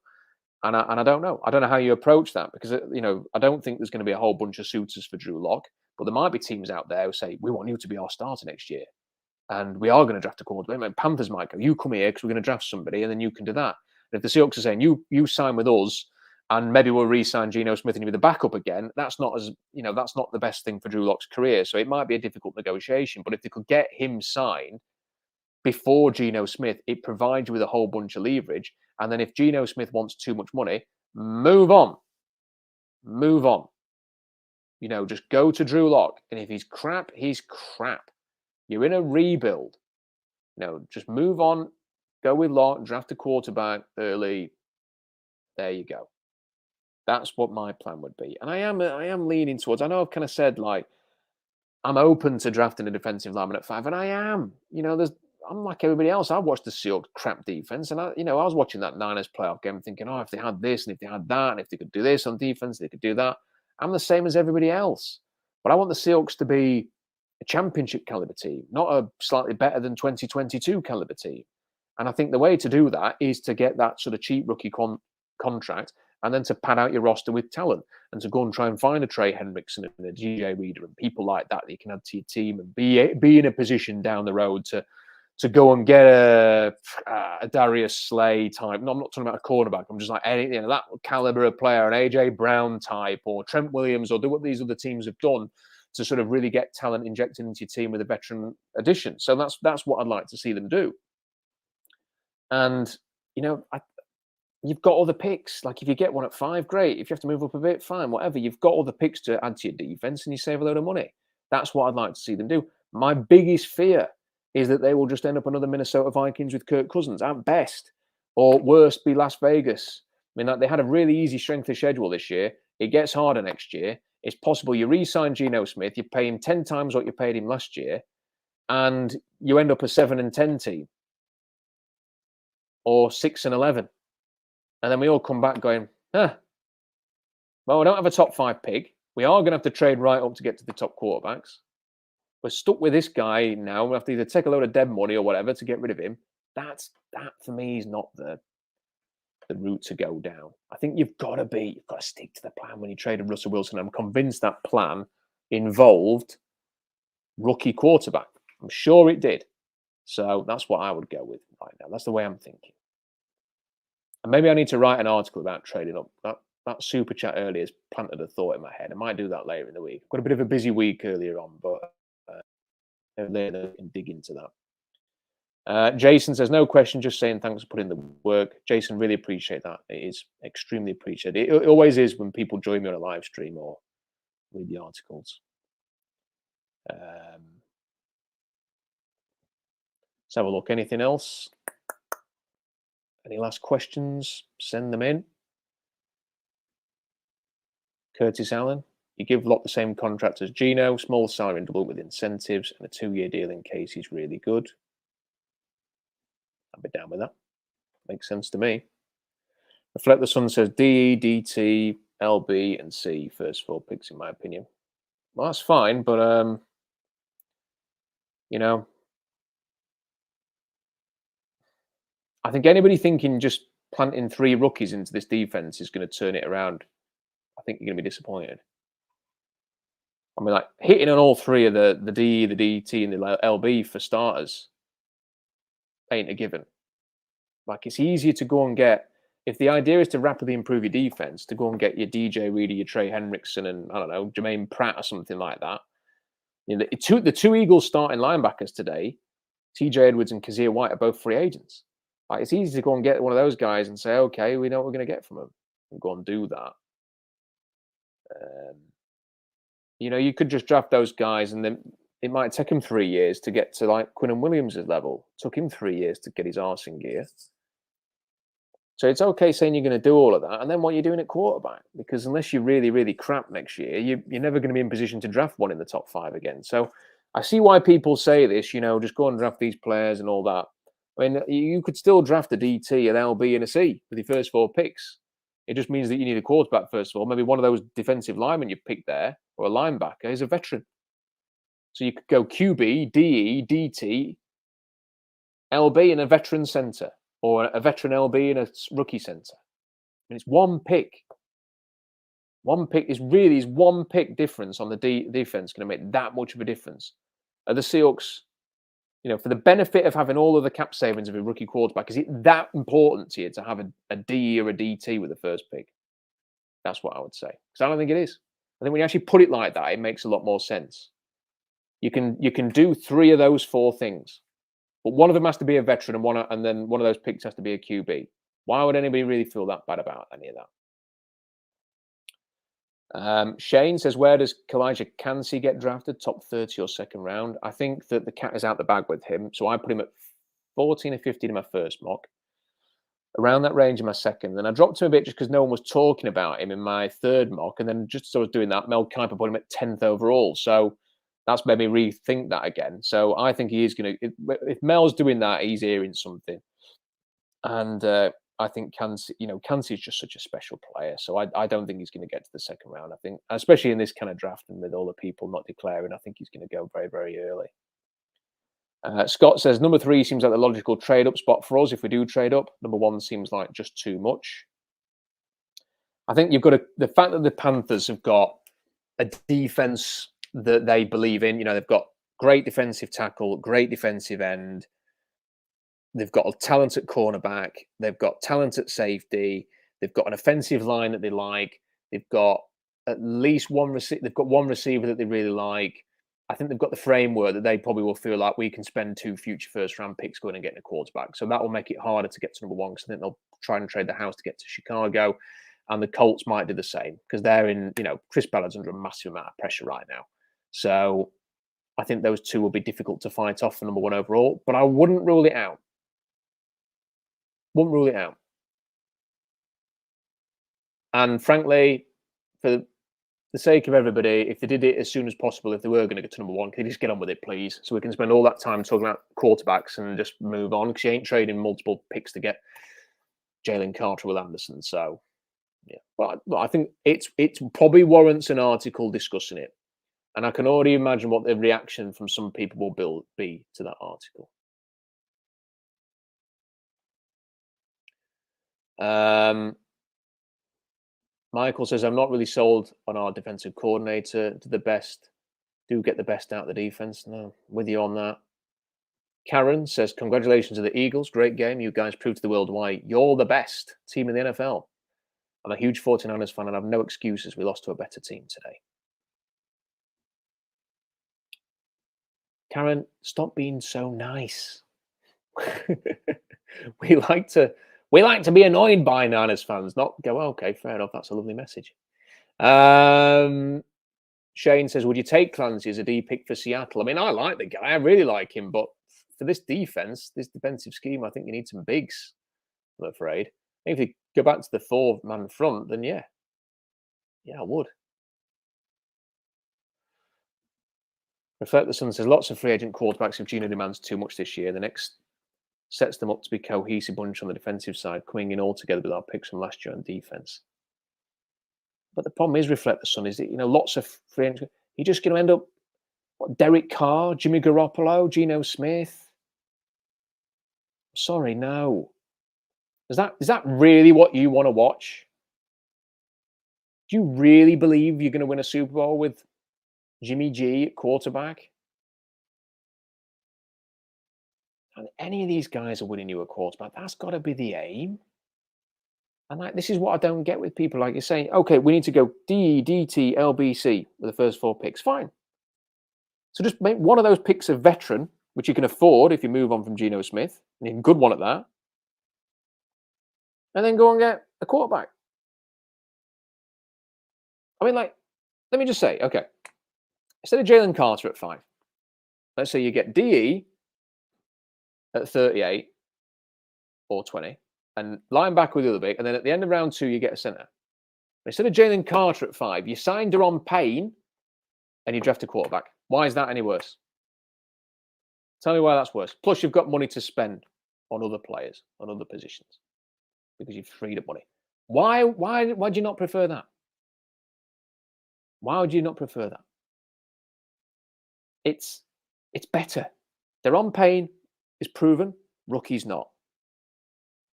[SPEAKER 1] And I don't know. I don't know how you approach that because, I don't think there's going to be a whole bunch of suitors for Drew Lock, but there might be teams out there who say, we want you to be our starter next year. And we are going to draft a quarterback. Panthers might go, you come here because we're going to draft somebody, and then you can do that. And if the Seahawks are saying, you sign with us, and maybe we'll re-sign Geno Smith and you'll be the backup again, that's not the best thing for Drew Lock's career. So it might be a difficult negotiation. But if they could get him signed before Geno Smith, it provides you with a whole bunch of leverage. And then if Geno Smith wants too much money, move on. Move on. Just go to Drew Lock. And if he's crap, he's crap. You're in a rebuild. Just move on. Go with Locke, draft a quarterback early. There you go. That's what my plan would be. And I am leaning towards, I know I've kind of said, like, I'm open to drafting a defensive lineman at 5, and I am. I'm like everybody else. I watched the Seahawks crap defense, and I was watching that Niners playoff game thinking, oh, if they had this and if they had that, and if they could do this on defense, they could do that. I'm the same as everybody else. But I want the Seahawks to be a championship caliber team, not a slightly better than 2022 caliber team. And I think the way to do that is to get that sort of cheap rookie contract, and then to pad out your roster with talent, and to go and try and find a Trey Hendrickson and a DJ Reader and people like that you can add to your team, and be in a position down the road to go and get a Darius Slay type. No, I'm not talking about a cornerback. I'm just like anything, that caliber of player, an AJ Brown type, or Trent Williams, or do what these other teams have done to sort of really get talent injected into your team with a veteran addition. So that's what I'd like to see them do. And you've got all the picks. Like, if you get one at 5, great. If you have to move up a bit, fine, whatever. You've got all the picks to add to your defense, and you save a load of money. That's what I'd like to see them do. My biggest fear is that they will just end up another Minnesota Vikings with Kirk Cousins at best, or worst, be Las Vegas. I mean, like, they had a really easy strength of schedule this year. It gets harder next year. It's possible you re-sign Geno Smith, you pay him 10 times what you paid him last year, and you end up a 7-10 team, or 6-11. And then we all come back going, well, we don't have a top 5 pick. We are going to have to trade right up to get to the top quarterbacks. We're stuck with this guy now. We have to either take a load of dead money or whatever to get rid of him. That for me is not the route to go down. I think you've got to stick to the plan when you traded Russell Wilson. I'm convinced that plan involved rookie quarterback. I'm sure it did. So that's what I would go with right now. That's the way I'm thinking. And maybe I need to write an article about trading up. That super chat earlier has planted a thought in my head. I might do that later in the week. I've got a bit of a busy week earlier on, but later I can dig into that. Jason says, no question, just saying thanks for putting the work. Jason, really appreciate that. It is extremely appreciated. It always is when people join me on a live stream or read the articles. Let's have a look. Anything else? Any last questions? Send them in. Curtis Allen, you give Locke the same contract as Geno, small salary and double with incentives, and a 2-year deal in case he's really good. I'll be down with that. Makes sense to me. Reflect the Sun says D, DT, LB, and C, first 4 picks, in my opinion. Well, that's fine, but I think anybody thinking just planting 3 rookies into this defense is going to turn it around. I think you're going to be disappointed. I mean, like, hitting on all 3 of the D, the DT, and the LB for starters ain't a given. Like, it's easier to go and get, if the idea is to rapidly improve your defense, to go and get your DJ Reader, your Trey Hendrickson, and I don't know, Jermaine Pratt or something like that. The 2 Eagles starting linebackers today, TJ Edwards and Kazir White, are both free agents. Like, it's easy to go and get one of those guys and say, okay, we know what we're going to get from them, and go and do that. You could just draft those guys, and then it might take him 3 years to get to like Quinnen Williams' level. It took him 3 years to get his arse in gear. So it's okay saying you're going to do all of that, and then what you're doing at quarterback, because unless you're really, really crap next year, you're never going to be in position to draft one in the top 5 again. So I see why people say this, just go and draft these players and all that. I mean, you could still draft a DT, an LB, and a C with your first 4 picks. It just means that you need a quarterback, first of all. Maybe one of those defensive linemen you picked there, or a linebacker, is a veteran. So you could go QB, DE, DT, LB, and a veteran center, or a veteran LB and a rookie center. I mean, it's 1 pick. 1 pick is 1 pick difference on the defense going to make that much of a difference. Are the Seahawks, for the benefit of having all of the cap savings of a rookie quarterback, is it that important to you to have a D or a DT with the first pick? That's what I would say. Because I don't think it is. I think when you actually put it like that, it makes a lot more sense. You can do 3 of those 4 things, but one of them has to be a veteran, and then one of those picks has to be a QB. Why would anybody really feel that bad about any of that? Shane says, where does Kalijah Kancey get drafted? Top 30 or second round? I think that the cat is out the bag with him, so I put him at 14 or 15 in my first mock, around that range in my second. Then I dropped him a bit just because no one was talking about him in my third mock. And then just as I was doing that, Mel Kiper put him at 10th overall. So that's made me rethink that again. So I think he is going to, if Mel's doing that, he's hearing something. And I think Kancey is just such a special player. So I don't think he's going to get to the second round. I think, especially in this kind of draft and with all the people not declaring, I think he's going to go very, very early. Scott says number 3 seems like the logical trade up spot for us if we do trade up. Number 1 seems like just too much. I think you've got the fact that the Panthers have got a defense that they believe in. They've got great defensive tackle, great defensive end. They've got a talent at cornerback. They've got talent at safety. They've got an offensive line that they like. They've got at least one receiver. They've got one receiver that they really like. I think they've got the framework that they probably will feel like we can spend 2 future first-round picks going and getting a quarterback. So that will make it harder to get to number 1 because I think they'll try and trade the house to get to Chicago. And the Colts might do the same because they're in, Chris Ballard's under a massive amount of pressure right now. So I think those 2 will be difficult to fight off for number 1 overall, but I wouldn't rule it out. Wouldn't rule it out. And frankly, for the sake of everybody, if they did it as soon as possible, if they were going to get to number 1, can you just get on with it, please? So we can spend all that time talking about quarterbacks and just move on because you ain't trading multiple picks to get Jalen Carter or Will Anderson. So, yeah. But I think it probably warrants an article discussing it. And I can already imagine what the reaction from some people will be to that article. Michael says, I'm not really sold on our defensive coordinator. Do get the best out of the defense. No, with you on that. Karen says, congratulations to the Eagles. Great game. You guys proved to the world why you're the best team in the NFL. I'm a huge 49ers fan and I have no excuses. We lost to a better team today. Karen, stop being so nice. We like to be annoyed by Niners fans, not go, okay, fair enough. That's a lovely message. Shane says, would you take Clancy as a D pick for Seattle? I mean, I like the guy. I really like him. But for this defensive scheme, I think you need some bigs, I'm afraid. If you go back to the 4-man front, then yeah. Yeah, I would. Reflect the Sun says, lots of free agent quarterbacks if Geno demands too much this year. The next sets them up to be a cohesive bunch on the defensive side, coming in all together with our picks from last year on defense. But the problem is, Reflect the Sun, is that, lots of free agents. You're just going to end up, Derek Carr, Jimmy Garoppolo, Geno Smith. Sorry, no. Is that really what you want to watch? Do you really believe you're going to win a Super Bowl with Jimmy G at quarterback? And any of these guys are winning you a quarterback. That's got to be the aim. And this is what I don't get with people. Like you're saying, okay, we need to go D, DT, LBC with the first 4 picks. Fine. So just make one of those picks a veteran, which you can afford if you move on from Geno Smith, and a good one at that. And then go and get a quarterback. I mean, let me just say, okay, instead of Jalen Carter at 5, let's say you get DE at 38 or 20, and linebacker with the other big, and then at the end of round 2, you get a center. Instead of Jalen Carter at 5, you signed Deron Payne, and you draft a quarterback. Why is that any worse? Tell me why that's worse. Plus, you've got money to spend on other players, on other positions, because you've freed up money. Why do you not prefer that? Why would you not prefer that? It's better. Deron Payne is proven. Rookie's not.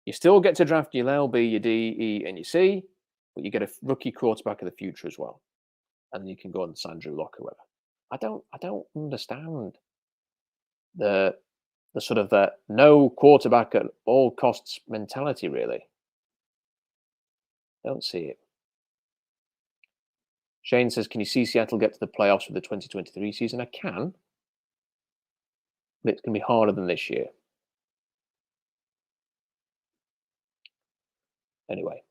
[SPEAKER 1] You still get to draft your LB, your D, E, and your C, but you get a rookie quarterback of the future as well. And you can go and sign Drew Lock or whatever. I don't understand the sort of the no quarterback at all costs mentality, really. Don't see it. Shane says, can you see Seattle get to the playoffs with the 2023 season? I can, but it's going to be harder than this year. Anyway.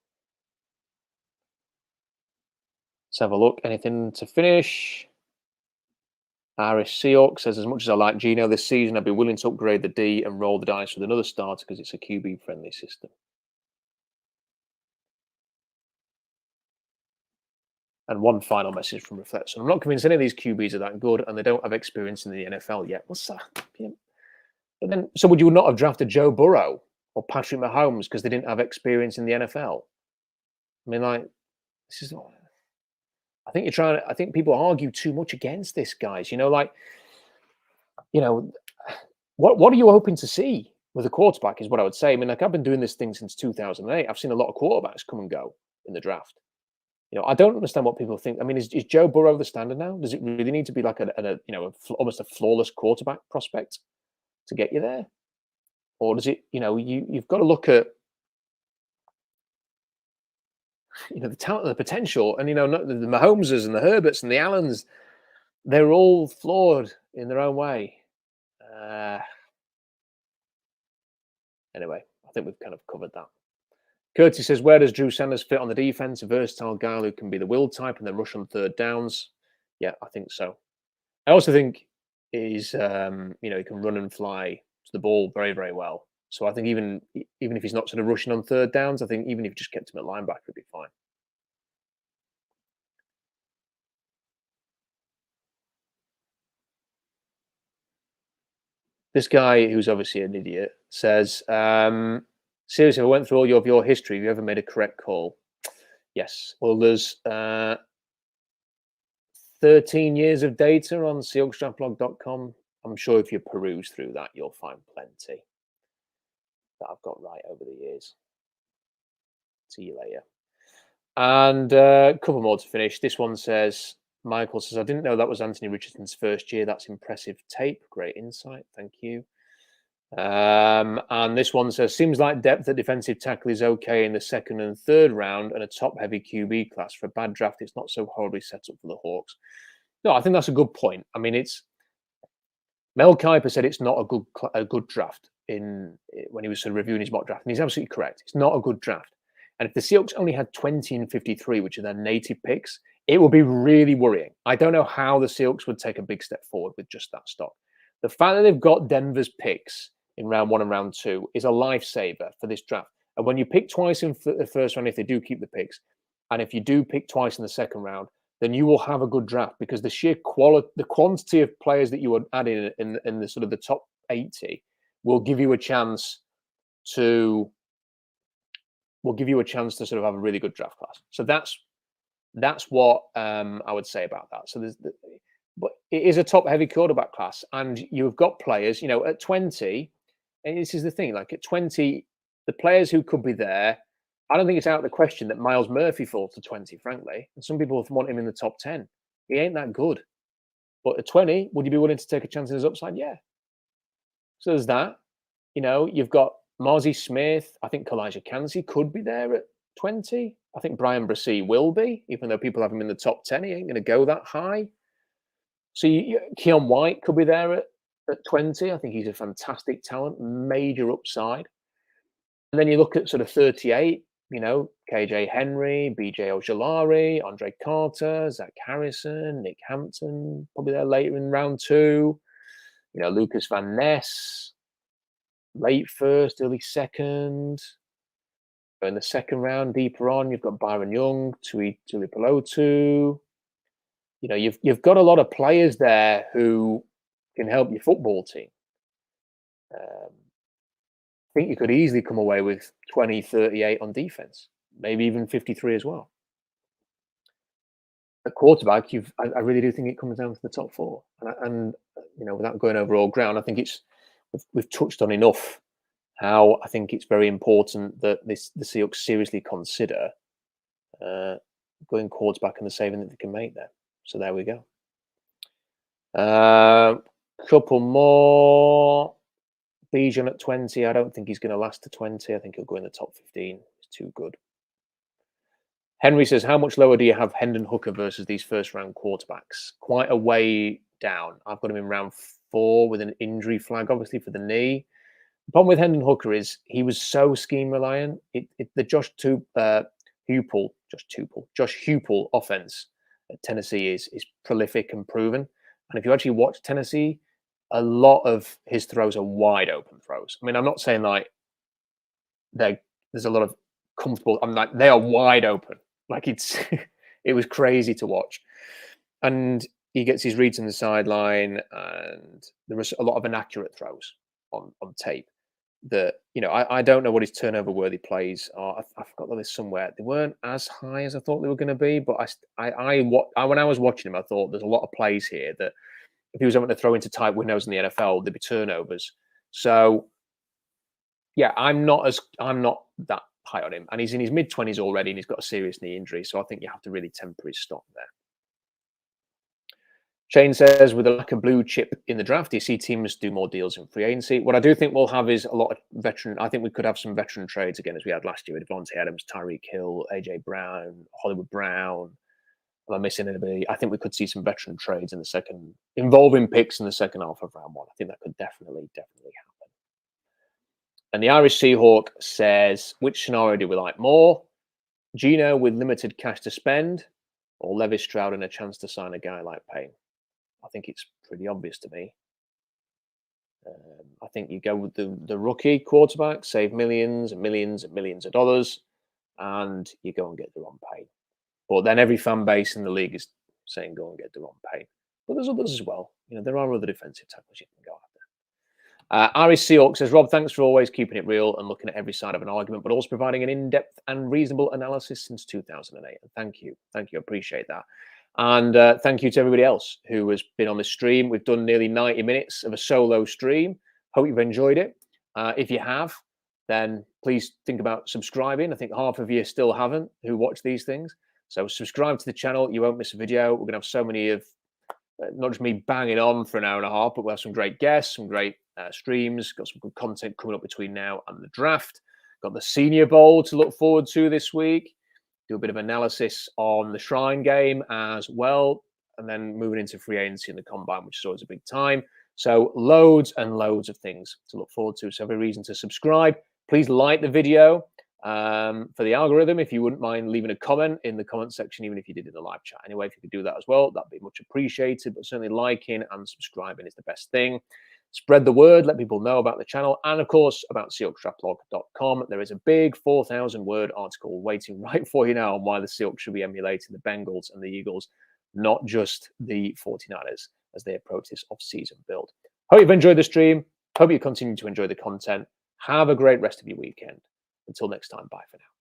[SPEAKER 1] Let's have a look. Anything to finish? Irish Seahawks says, as much as I like Geno this season, I'd be willing to upgrade the D and roll the dice with another starter because it's a QB-friendly system. And one final message from Reflection. I'm not convinced any of these QBs are that good, and they don't have experience in the NFL yet. What's that? Yeah. But then, so would you not have drafted Joe Burrow or Patrick Mahomes because they didn't have experience in the NFL? I mean, like, this is. I think you're trying. I think people argue too much against this, guys. You know, like, you know, what are you hoping to see with a quarterback? Is what I would say. I mean, like, I've been doing this thing since 2008. I've seen a lot of quarterbacks come and go in the draft. You know, I don't understand what people think. I mean, is Joe Burrow the standard now? Does it really need to be like almost a flawless quarterback prospect to get you there, or does it? You know, you've got to look at the talent and the potential, and the Mahomeses and the Herberts and the Allens. They're all flawed in their own way. Anyway, I think we've kind of covered that. Curtis says, where does Drew Sanders fit on the defense? A versatile guy who can be the will type and then rush on third downs. Yeah, I think so. I also think he's, he can run and fly to the ball very, very well. So I think even if he's not sort of rushing on third downs, I think even if you just kept him at linebacker, it'd be fine. This guy, who's obviously an idiot, says, seriously, I went through all of your history. Have you ever made a correct call? Yes. Well, there's 13 years of data on SeahawksDraftBlog.com. I'm sure if you peruse through that, you'll find plenty that I've got right over the years. See you later. And a couple more to finish. This one says, Michael says, I didn't know that was Anthony Richardson's first year. That's impressive tape. Great insight. Thank you. And this one says, seems like depth at defensive tackle is okay in the second and third round and a top-heavy QB class. For a bad draft, it's not so horribly set up for the Hawks. No, I think that's a good point. I mean, Mel Kiper said it's not a good draft when he was sort of reviewing his mock draft, and he's absolutely correct. It's not a good draft. And if the Seahawks only had 20 and 53, which are their native picks, it would be really worrying. I don't know how the Seahawks would take a big step forward with just that stock. The fact that they've got Denver's picks in round 1 and round 2 is a lifesaver for this draft. And when you pick twice in the first round, if they do keep the picks, and if you do pick twice in the second round, then you will have a good draft because the sheer quality, the quantity of players that you would add in the sort of the top 80 will give you a chance to sort of have a really good draft class. So that's what I would say about that. So but it is a top heavy quarterback class, and you've got players, at 20, and this is the thing, like at 20, the players who could be there, I don't think it's out of the question that Miles Murphy falls to 20, frankly. And some people want him in the top 10. He ain't that good. But at 20, would you be willing to take a chance in his upside? Yeah. So there's that. You've got Marzi Smith. I think Kalijah Kancey could be there at 20. I think Brian Brissy will be, even though people have him in the top 10. He ain't going to go that high. So Keon White could be there at 20. I think he's a fantastic talent, major upside. And then you look at sort of 38, KJ Henry, BJ Ojolari, Andre Carter, Zach Harrison, Nick Hampton, probably there later in round 2. Lucas Van Ness, late first, early second. In the second round, deeper on, you've got Byron Young, Tui Pelotu. You've got a lot of players there who can help your football team. I think you could easily come away with 20, 38 on defense, maybe even 53 as well. At quarterback, I really do think it comes down to the top 4. And without going over all ground, I think we've touched on enough how I think it's very important that the Seahawks seriously consider going quarterback and the saving that they can make there. So there we go. Couple more. Bijan at 20. I don't think he's going to last to 20. I think he'll go in the top 15. He's too good. Henry says, how much lower do you have Hendon Hooker versus these first-round quarterbacks? Quite a way down. I've got him in round 4 with an injury flag, obviously, for the knee. The problem with Hendon Hooker is he was so scheme-reliant. The Josh Heupel offense at Tennessee is prolific and proven. And if you actually watch Tennessee, a lot of his throws are wide open throws. I mean, I'm not saying like there's a lot of comfortable. I'm like they are wide open. Like it's it was crazy to watch, and he gets his reads on the sideline, and there was a lot of inaccurate throws on tape. That I don't know what his turnover worthy plays are. I forgot the list somewhere. They weren't as high as I thought they were going to be, but when I was watching him, I thought there's a lot of plays here that if he was having to throw into tight windows in the NFL, there'd be turnovers. So yeah, I'm not that high on him, and he's in his mid-20s already, and he's got a serious knee injury. So I think you have to really temper his stock there. Shane says, with a lack of blue chip in the draft, do you see teams do more deals in free agency? What I do think we'll have is a lot of veteran. I think we could have some veteran trades again, as we had last year with Devontae Adams, Tyreek Hill, AJ Brown, Hollywood Brown. Am I missing anybody? I think we could see some veteran trades in the second, involving picks in the second half of round one. I think that could definitely happen. And the Irish Seahawk says, which scenario do we like more? Geno with limited cash to spend, or Levis Stroud and a chance to sign a guy like Payne? I think it's pretty obvious to me. I think you go with the rookie quarterback, save millions and millions and millions of dollars, and you go and get Deron Payne. But then every fan base in the league is saying go and get Deron Payne. But there's others as well. There are other defensive tackles you can go after. Irish Seahawk says, Rob, thanks for always keeping it real and looking at every side of an argument, but also providing an in-depth and reasonable analysis since 2008. And thank you. I appreciate that. And thank you to everybody else who has been on the stream. We've done nearly 90 minutes of a solo stream. Hope you've enjoyed it. If you have, then please think about subscribing. I think half of you still haven't who watch these things. So subscribe to the channel. You won't miss a video. We're going to have so many of, not just me banging on for an hour and a half, but we'll have some great guests, some great streams, got some good content coming up between now and the draft. Got the Senior Bowl to look forward to this week. Do a bit of analysis on the Shrine game as well, and then moving into free agency and the combine, which is always a big time. So loads and loads of things to look forward to. So every reason to subscribe. Please like the video for the algorithm. If you wouldn't mind leaving a comment in the comment section, even if you did in the live chat. Anyway, if you could do that as well, that'd be much appreciated. But certainly liking and subscribing is the best thing. Spread the word, let people know about the channel, and of course about SeahawksDraftBlog.com. There is a big 4,000-word article waiting right for you now on why the Seahawks should be emulating the Bengals and the Eagles, not just the 49ers, as they approach this off-season build. Hope you've enjoyed the stream. Hope you continue to enjoy the content. Have a great rest of your weekend. Until next time, bye for now.